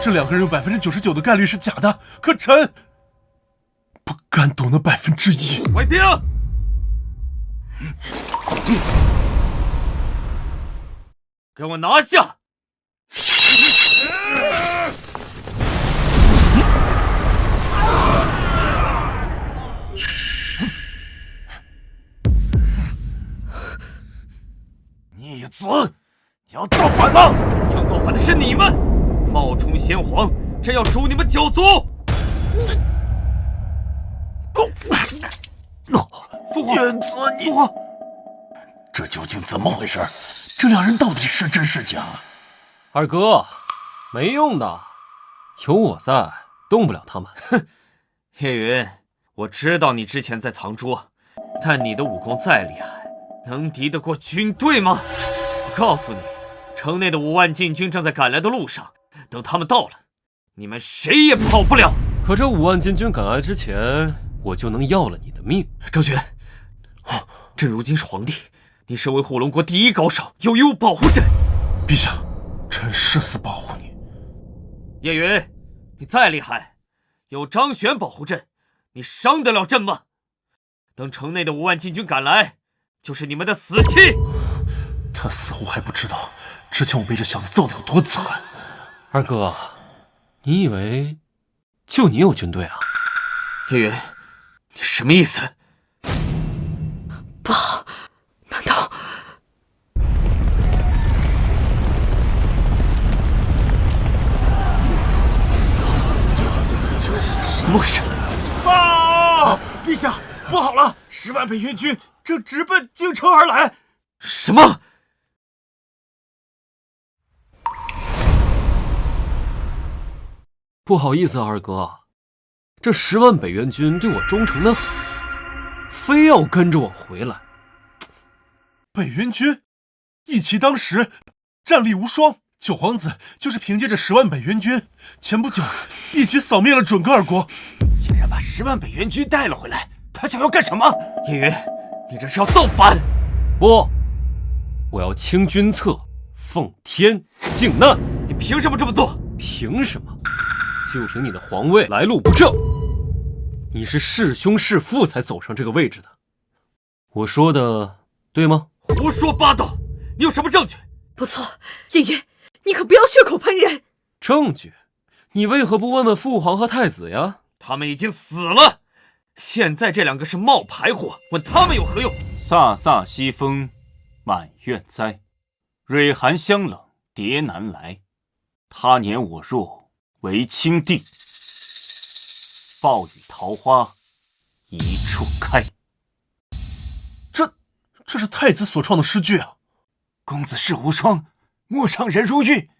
这两个人有99%的概率是假的，可臣不敢赌那1%。卫兵，给我拿下！逆子，你要造反吗？想造反的是你们！冒充先皇，朕要诛你们9族！父皇，燕子，你父皇，这究竟怎么回事？这两人到底是真是假？二哥，没用的，有我在，动不了他们。哼，叶云，我知道你之前在藏拙，但你的武功再厉害，能敌得过军队吗？我告诉你，城内的5万禁军正在赶来的路上，等他们到了，你们谁也跑不了。可这5万禁军赶来之前，我就能要了你的命。张玄，朕如今是皇帝，你身为护龙国第一高手，有义务保护朕。陛下，臣誓死保护你。叶云，你再厉害，有张玄保护朕，你伤得了朕吗？等城内的5万禁军赶来，就是你们的死期。他似乎还不知道，之前我被这小子揍得有多惨。二哥，你以为就你有军队啊？叶云，你什么意思？不好，难道……怎么回事？啊！陛下，不好了！10万北元军正直奔京城而来。什么？不好意思，二哥，这10万北元军对我忠诚的很，非要跟着我回来。北元军，一骑当十，战力无双。九皇子就是凭借着10万北元军，前不久一举扫灭了准噶尔国。竟然把10万北元军带了回来，他想要干什么？叶云，你这是要造反？不，我要清君侧，奉天靖难。你凭什么这么做？凭什么？就凭你的皇位来路不正，你是弑兄弑父才走上这个位置的。我说的对吗？胡说八道！你有什么证据？不错，叶云，你可不要血口喷人。证据？你为何不问问父皇和太子呀？他们已经死了，现在这两个是冒牌货，问他们有何用？飒飒西风，满院栽，蕊寒香冷蝶难来。他年我若为清帝，暴雨桃花一处开。这是太子所创的诗句啊！公子世无双，陌上人如玉。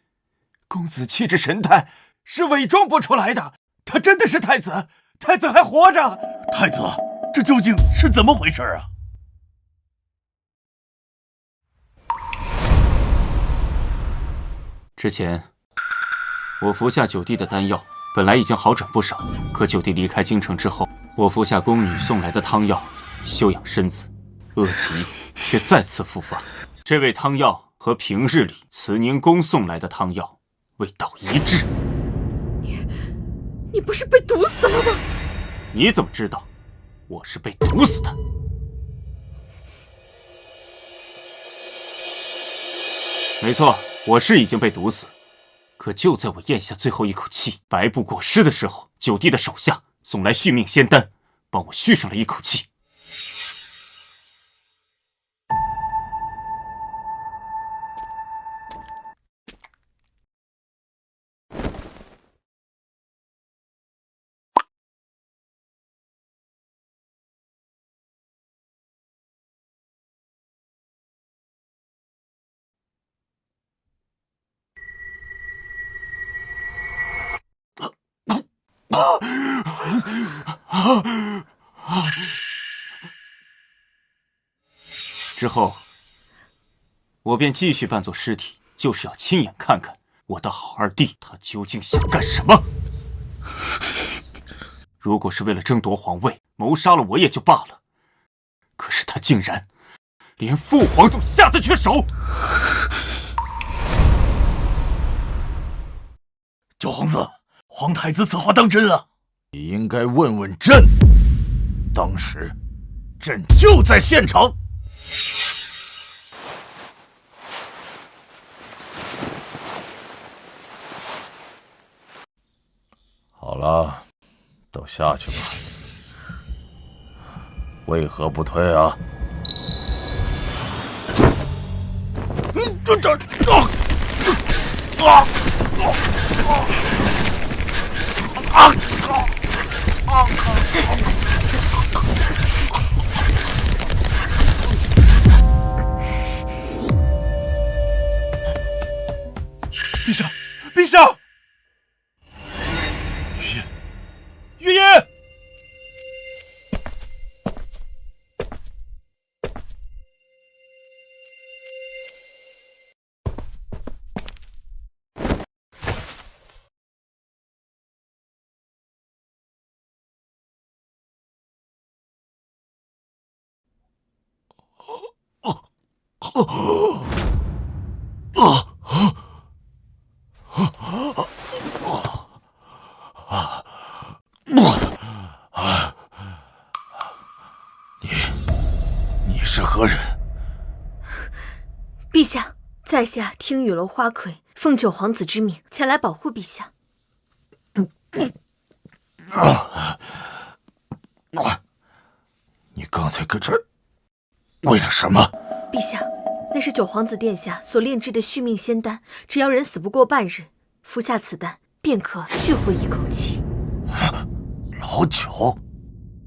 公子气质神态是伪装不出来的，他真的是太子，太子还活着。太子，这究竟是怎么回事啊？之前我服下九弟的丹药，本来已经好转不少，可九弟离开京城之后，我服下宫女送来的汤药，休养身子，恶疾却再次复发。这味汤药和平日里慈宁宫送来的汤药味道一致。你不是被毒死了吗？你怎么知道我是被毒死的？没错，我是已经被毒死。可就在我咽下最后一口气，白布过尸的时候，九弟的手下送来续命仙丹，帮我续上了一口气。之后，我便继续扮作尸体，就是要亲眼看看我的好二弟他究竟想干什么。如果是为了争夺皇位，谋杀了我也就罢了，可是他竟然连父皇都下得去手。九皇子，皇太子此话当真啊？你应该问问朕，当时朕就在现场。好了，都下去吧。为何不退啊？陛下，陛下！月夜，你是何人？陛下，在下听雨楼花魁，奉九皇子之命前来保护陛下。你刚才搁这儿为了什么？陛下，那是九皇子殿下所炼制的续命仙丹，只要人死不过半日，服下此丹便可续回一口气。老九，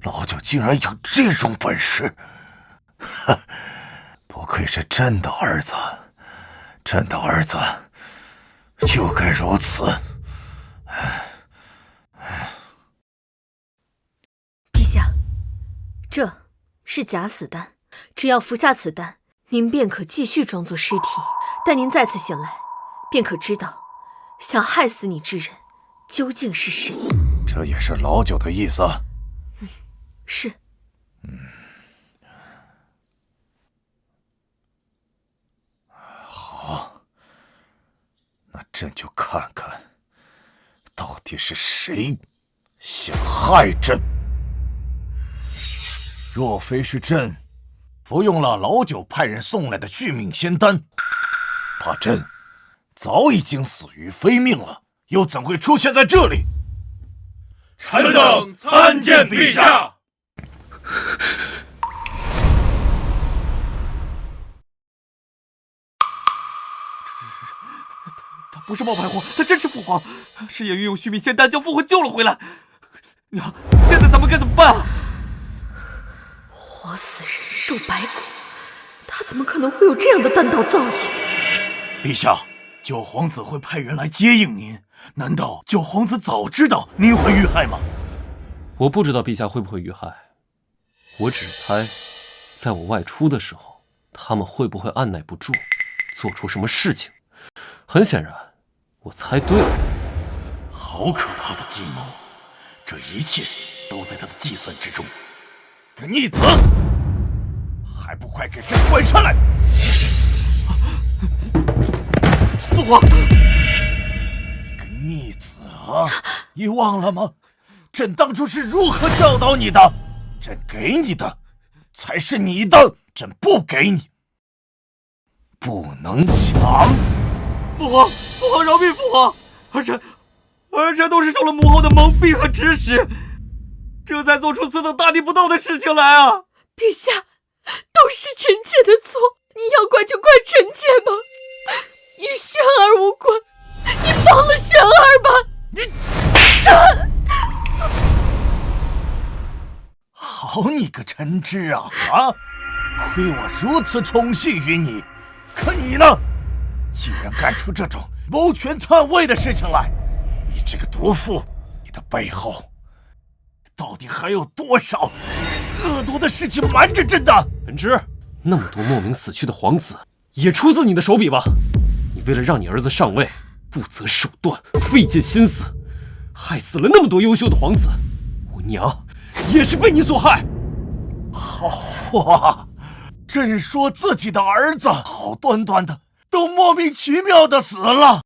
老九竟然有这种本事！不愧是朕的儿子，朕的儿子就该如此。陛下，这是假死丹，只要服下此丹，您便可继续装作尸体。待您再次醒来，便可知道想害死你之人究竟是谁。这也是老九的意思。是。好，那朕就看看，到底是谁想害朕。若非是朕服用了老九派人送来的续命仙丹，怕朕早已经死于非命了，又怎会出现在这里？臣等参见陛下。他不是冒牌货，他真是父皇，是也运用续命仙丹将父皇救了回来。娘，现在咱们该怎么办啊？活死人受白骨，怎么可能会有这样的单刀造诣？陛下，九皇子会派人来接应您，难道九皇子早知道您会遇害吗？我不知道陛下会不会遇害，我只猜，在我外出的时候，他们会不会按耐不住，做出什么事情？很显然，我猜对了。好可怕的计谋，这一切都在他的计算之中。个逆子，还不快给朕滚下来！父皇，你个逆子啊！你忘了吗？朕当初是如何教导你的？朕给你的才是你的，朕不给你，不能抢。父皇，父皇饶命！父皇，儿臣都是受了母后的蒙蔽和指使，这才做出此等大逆不道的事情来啊！陛下，都是臣妾的错，你要怪就怪臣妾吧，与轩儿无关，你放了轩儿吧！好你个陈芝啊！亏我如此宠幸于你，可你呢，竟然干出这种谋权篡位的事情来！你这个毒妇，你的背后到底还有多少恶毒的事情瞒着朕的？陈芝，那么多莫名死去的皇子，也出自你的手笔吧？你为了让你儿子上位，不择手段，费尽心思，害死了那么多优秀的皇子，我娘也是被你所害。好啊，朕说自己的儿子好端端的，都莫名其妙的死了。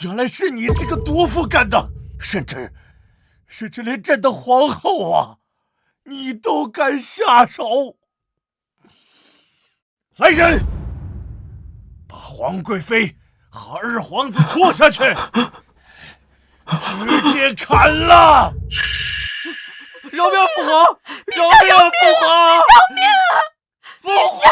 原来是你这个毒妇干的，甚至连朕的皇后啊，你都敢下手！来人，把皇贵妃和二皇子拖下去，直接砍了！饶命，父皇！饶命，父皇！饶命啊！父皇！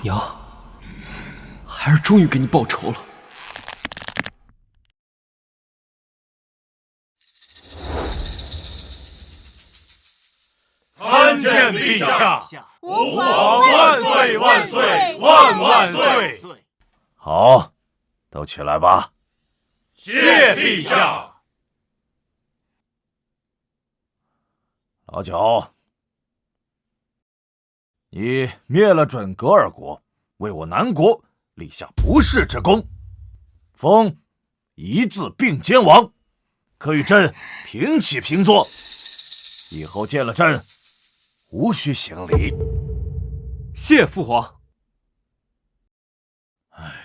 娘，孩儿终于给你报仇了。参见陛下！吾皇万岁万岁万万岁！好，都起来吧。谢陛下。老九，你灭了准噶尔国，为我南国立下不世之功，封一字并肩王，可与朕平起平坐。以后见了朕，无需行礼。谢父皇。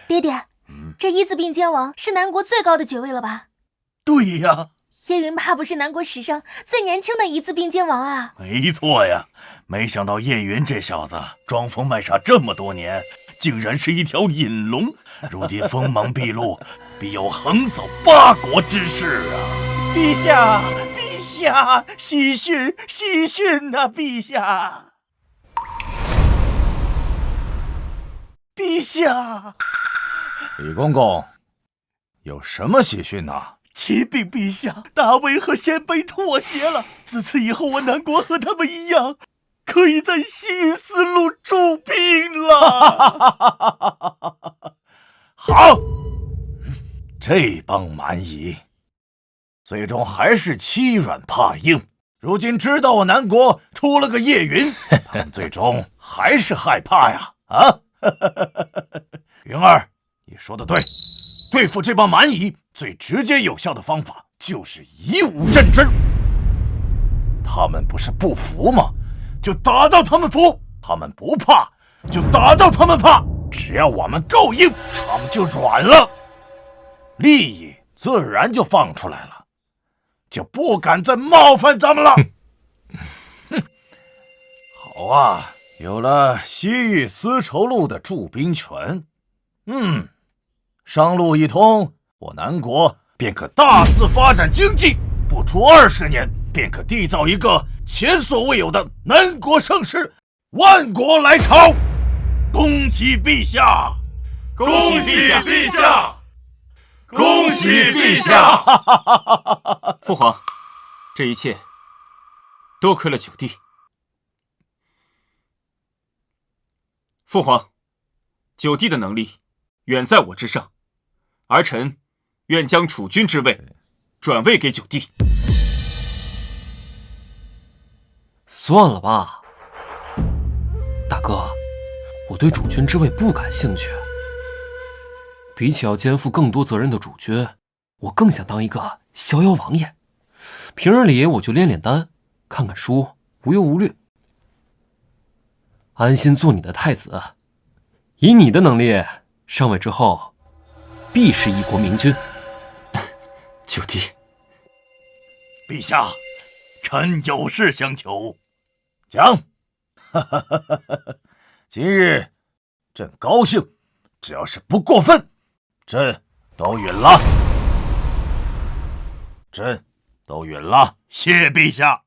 爹爹，这一字并肩王是南国最高的爵位了吧？对呀，叶云怕不是南国史上最年轻的一字并肩王啊！没错呀，没想到叶云这小子装疯卖傻这么多年，竟然是一条隐龙，如今锋芒毕露，必有横扫8国之势啊！陛下，陛下，喜讯，喜讯呐！陛下，陛下，李公公，有什么喜讯呐？启禀陛下，大魏和鲜卑妥协了，自此以后，我南国和他们一样，可以在西域丝路驻兵了。好，这帮蛮夷最终还是欺软怕硬。如今知道我南国出了个叶云，他们最终还是害怕呀！啊，云儿，你说的对，对付这帮蛮夷最直接有效的方法就是以武镇之。他们不是不服吗？就打到他们服；他们不怕，就打到他们怕。只要我们够硬，他们就软了，利益自然就放出来了，就不敢再冒犯咱们了。好啊，有了西域丝绸路的驻兵权，商路一通，我南国便可大肆发展经济，不出20年，便可缔造一个前所未有的南国盛世，万国来朝。恭喜陛下！恭喜陛下！恭喜陛下！父皇，这一切多亏了九弟。父皇，九弟的能力远在我之上，儿臣愿将储君之位转位给九弟。算了吧，大哥，我对主君之位不感兴趣。比起要肩负更多责任的主君，我更想当一个逍遥王爷。平日里我就练练丹，看看书，无忧无虑，安心做你的太子。以你的能力，上位之后，必是一国明君。九弟，陛下，臣有事相求。讲。今日朕高兴，只要是不过分，朕都允了。谢陛下。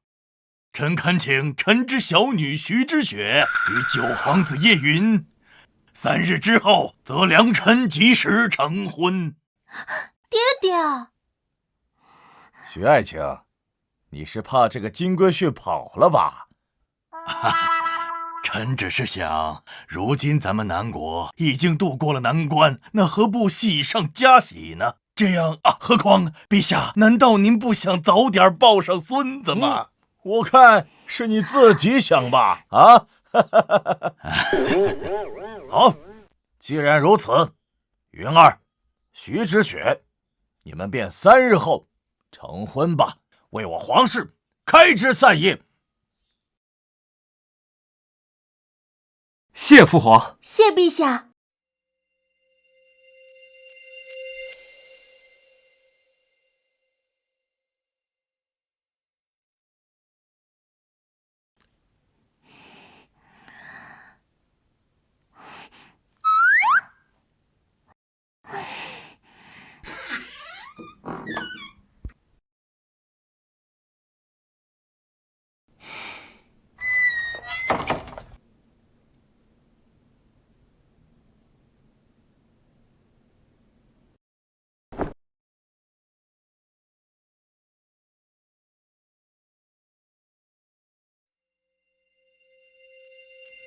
臣恳请臣之小女徐之雪与九皇子叶云，3日之后则良辰吉时成婚。爹爹，徐爱卿，你是怕这个金龟婿跑了吧？臣只是想，如今咱们南国已经渡过了难关，那何不喜上加喜呢？这样啊，何况陛下，难道您不想早点抱上孙子吗？我看是你自己想吧，啊？好，既然如此，云儿、徐之雪，你们便3日后成婚吧，为我皇室开枝散叶。谢父皇，谢陛下。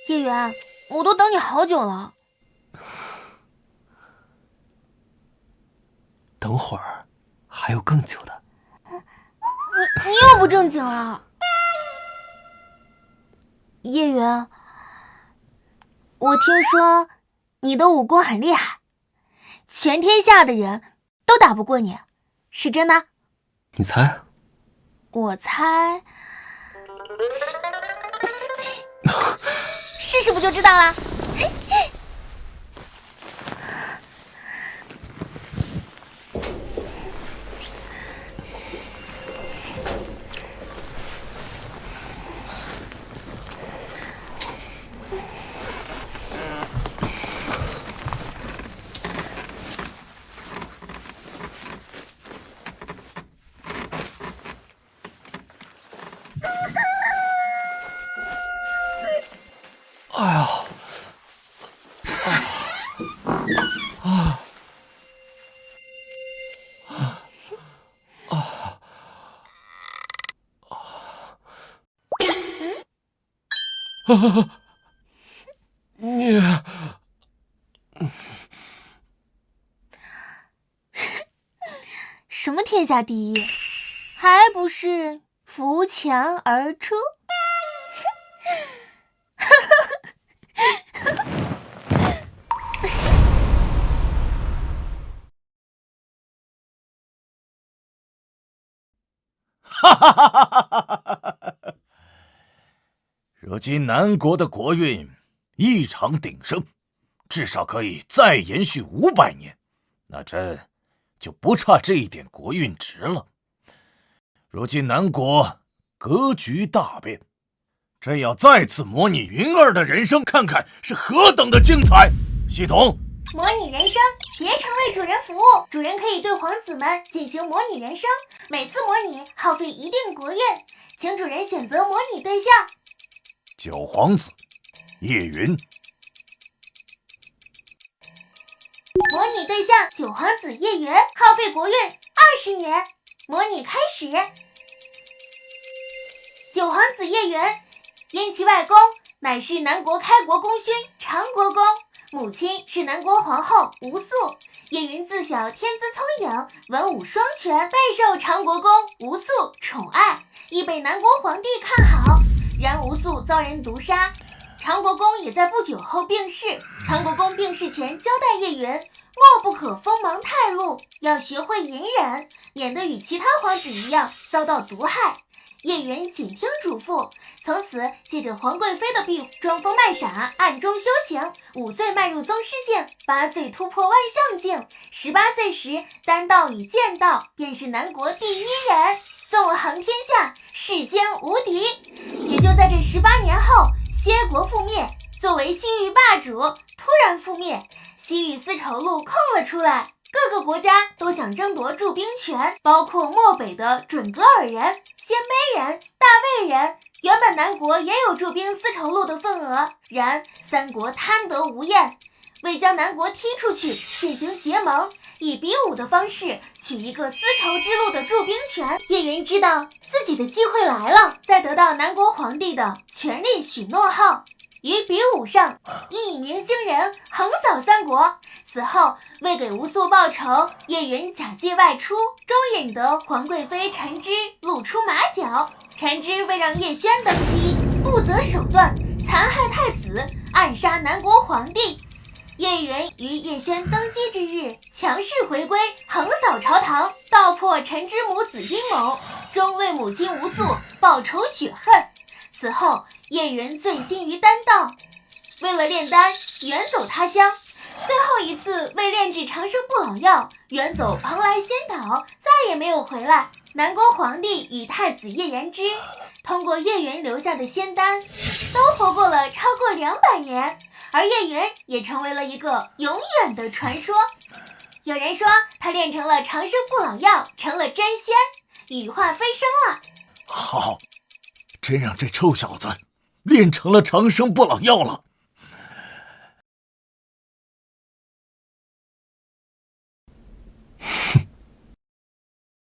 叶缘，我都等你好久了。等会儿还有更久的。你又不正经了。叶缘，我听说你的武功很厉害，全天下的人都打不过你，是真的？你猜？我猜。试试不就知道了？哎呀！你什么天下第一，还不是扶墙而出？如今南国的国运异常鼎盛，至少可以再延续500年，那朕就不差这一点国运值了。如今南国格局大变，朕要再次模拟云儿的人生，看看是何等的精彩。系统模拟人生，竭诚为主人服务，主人可以对皇子们进行模拟人生，每次模拟耗费一定国运，请主人选择模拟对象。九皇子叶云，模拟对象九皇子叶云，耗费国运20年。模拟开始。九皇子叶云，因其外公乃是南国开国功勋长国公，母亲是南国皇后吴素。叶云自小天资聪颖，文武双全，备受长国公吴素宠爱，亦被南国皇帝看好。然吴素遭人毒杀，长国公也在不久后病逝。长国公病逝前交代叶云，莫不可锋芒太露，要学会隐忍，免得与其他皇子一样遭到毒害。叶云谨听嘱咐，从此借着皇贵妃的庇护，装疯卖傻，暗中修行。5岁迈入宗师境，8岁突破万象境，18岁时丹道与剑道便是南国第1人，纵横天下，世间无敌。也就在这18年后，歇国覆灭，作为西域霸主突然覆灭，西域丝绸路空了出来。各个国家都想争夺驻兵权，包括漠北的准噶尔人、鲜卑人、大魏人。原本南国也有驻兵丝绸路的份额，然三国贪得无厌，为将南国踢出去，进行结盟，以比武的方式取一个丝绸之路的驻兵权。叶云知道自己的机会来了，在得到南国皇帝的全力许诺后，于比武上一鸣惊人，横扫三国。此后为给吴素报仇，叶云假借外出，终引得皇贵妃陈芝露出马脚。陈芝为让叶轩登基，不择手段，残害太子，暗杀南国皇帝。叶云于叶轩登基之日强势回归，横扫朝堂，道破陈芝母子阴谋，终为母亲吴素报仇雪恨。此后叶云醉心于丹道，为了炼丹远走他乡，最后一次为炼制长生不老药远走蓬莱仙岛，再也没有回来。南国皇帝与太子叶延之通过叶云留下的仙丹都活过了超过200年，而叶云也成为了一个永远的传说。有人说他炼成了长生不老药，成了真仙，羽化飞升了。好，真让这臭小子炼成了长生不老药了。